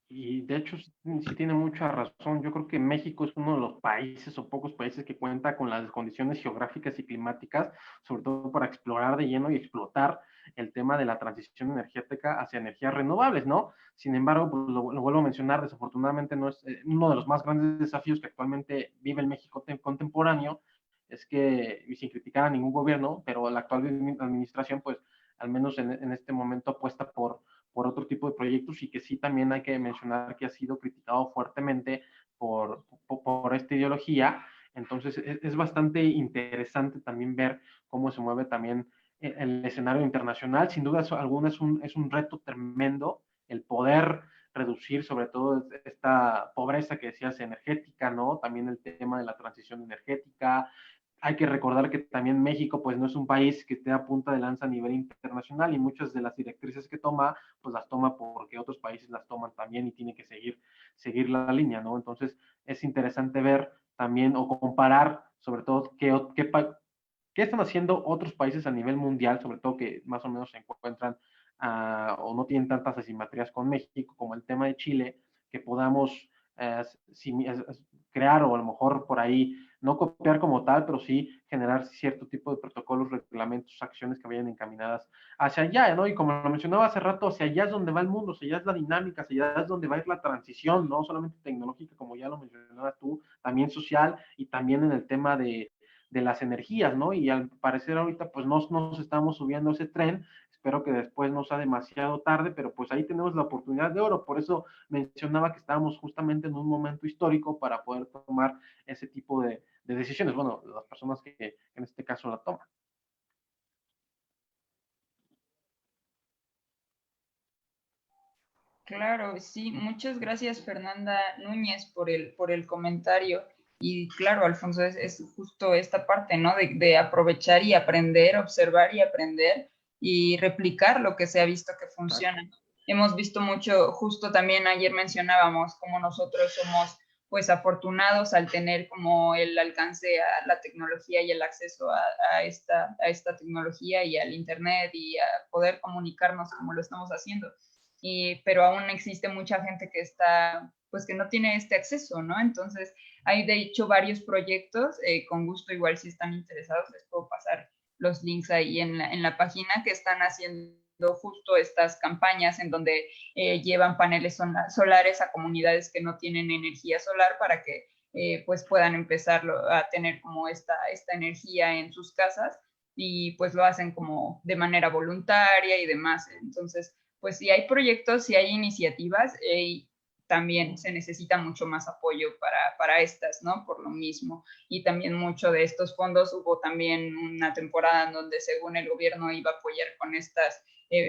Y de hecho, sí tiene mucha razón. Yo creo que México es uno de los países o pocos países que cuenta con las condiciones geográficas y climáticas, sobre todo para explorar de lleno y explotar el tema de la transición energética hacia energías renovables, ¿no? Sin embargo, pues lo vuelvo a mencionar, desafortunadamente no es uno de los más grandes desafíos que actualmente vive el México contemporáneo, es que, y sin criticar a ningún gobierno, pero la actual administración, pues, al menos en este momento apuesta por otro tipo de proyectos y que sí también hay que mencionar que ha sido criticado fuertemente por esta ideología. Entonces es bastante interesante también ver cómo se mueve también el escenario internacional. Sin duda alguna es un reto tremendo el poder reducir sobre todo esta pobreza que decías energética, ¿no? También el tema de la transición energética. Hay que recordar que también México pues no es un país que esté a punta de lanza a nivel internacional y muchas de las directrices que toma pues las toma porque otros países las toman también y tiene que seguir la línea, ¿no? Entonces es interesante ver también o comparar sobre todo qué están haciendo otros países a nivel mundial, sobre todo que más o menos se encuentran o no tienen tantas asimetrías con México, como el tema de Chile, que podamos crear o a lo mejor por ahí no copiar como tal, pero sí generar cierto tipo de protocolos, reglamentos, acciones que vayan encaminadas hacia allá, ¿no? Y como lo mencionaba hace rato, hacia allá es donde va el mundo, hacia allá es la dinámica, hacia allá es donde va a ir la transición, no solamente tecnológica, como ya lo mencionabas tú, también social y también en el tema de las energías, ¿no? Y al parecer ahorita pues nos estamos subiendo a ese tren, espero que después no sea demasiado tarde, pero pues ahí tenemos la oportunidad de oro, por eso mencionaba que estábamos justamente en un momento histórico para poder tomar ese tipo de decisiones, bueno, las personas que en este caso la toman. Claro, sí, muchas gracias Fernanda Núñez por el comentario. Y claro, Alfonso, es justo esta parte, ¿no? De aprovechar y aprender, observar y aprender y replicar lo que se ha visto que funciona. Hemos visto mucho, justo también ayer mencionábamos cómo nosotros somos pues afortunados al tener como el alcance a la tecnología y el acceso a esta tecnología y al internet y a poder comunicarnos como lo estamos haciendo. Pero aún existe mucha gente que está, pues que no tiene este acceso, ¿no? Entonces, hay de hecho varios proyectos, con gusto igual si están interesados les puedo pasar los links ahí en la página que están haciendo justo estas campañas en donde llevan paneles solares a comunidades que no tienen energía solar para que pues puedan empezar a tener como esta energía en sus casas y pues lo hacen como de manera voluntaria y demás. Entonces, pues si hay proyectos, si hay iniciativas, también se necesita mucho más apoyo para estas, ¿no? Por lo mismo. Y también mucho de estos fondos, hubo también una temporada en donde según el gobierno iba a apoyar con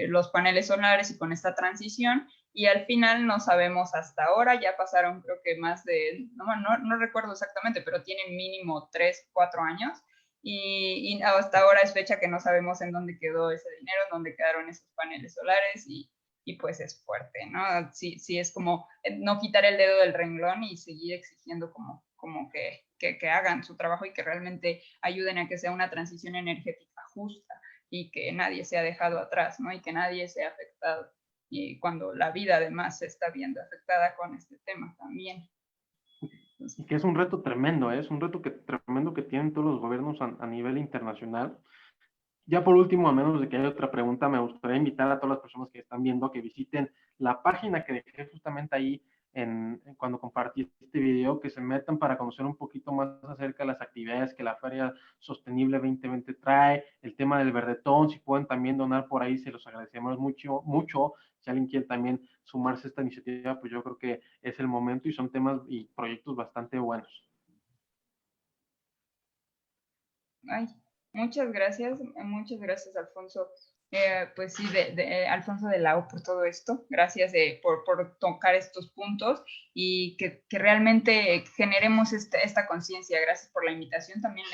los paneles solares y con esta transición, y al final no sabemos hasta ahora, ya pasaron creo que más de, no recuerdo exactamente, pero tienen mínimo 3, 4 años, y hasta ahora es fecha que no sabemos en dónde quedó ese dinero, en dónde quedaron esos paneles solares, y pues es fuerte, ¿no? Sí, sí es como no quitar el dedo del renglón y seguir exigiendo como que hagan su trabajo y que realmente ayuden a que sea una transición energética justa y que nadie sea dejado atrás, ¿no? Y que nadie sea afectado. Y cuando la vida además se está viendo afectada con este tema también. Y que es un reto tremendo, ¿eh? Es un reto tremendo que tienen todos los gobiernos a nivel internacional. Ya por último, a menos de que haya otra pregunta, me gustaría invitar a todas las personas que están viendo a que visiten la página que dejé justamente ahí cuando compartí este video, que se metan para conocer un poquito más acerca de las actividades que la Feria Sostenible 2020 trae, el tema del verdetón. Si pueden también donar por ahí, se los agradecemos mucho, mucho. Si alguien quiere también sumarse a esta iniciativa, pues yo creo que es el momento y son temas y proyectos bastante buenos. Ay, muchas gracias, Alfonso. Pues sí, Alfonso de Lao por todo esto. Gracias por tocar estos puntos y que realmente generemos esta conciencia. Gracias por la invitación. También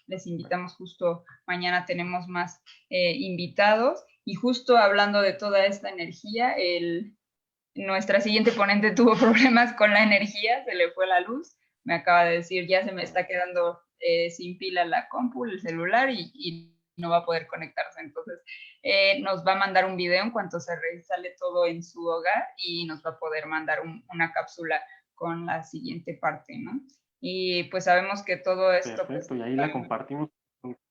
les invitamos justo mañana, tenemos más invitados. Y justo hablando de toda esta energía, nuestra siguiente ponente tuvo problemas con la energía, se le fue la luz. Me acaba de decir, ya se me está quedando sin pila la compu, el celular y no va a poder conectarse. Entonces, nos va a mandar un video en cuanto se reinsale todo en su hogar y nos va a poder mandar una cápsula con la siguiente parte, ¿no? Y pues sabemos que todo esto... Perfecto, pues, y ahí la compartimos.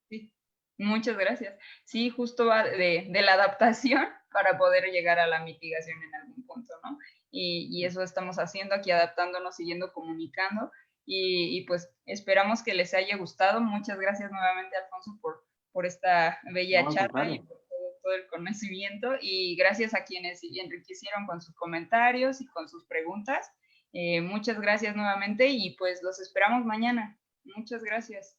Sí, muchas gracias. Sí, justo va de la adaptación para poder llegar a la mitigación en algún punto, ¿no? Y eso estamos haciendo aquí, adaptándonos, siguiendo comunicando y pues esperamos que les haya gustado. Muchas gracias nuevamente, Alfonso, por esta bella charla y por todo el conocimiento y gracias a quienes enriquecieron con sus comentarios y con sus preguntas. Muchas gracias nuevamente y pues los esperamos mañana. Muchas gracias.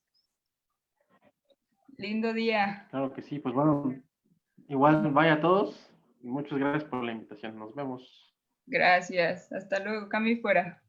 Lindo día. Claro que sí, pues bueno, igual vaya a todos y muchas gracias por la invitación. Nos vemos. Gracias. Hasta luego. Cambio y fuera.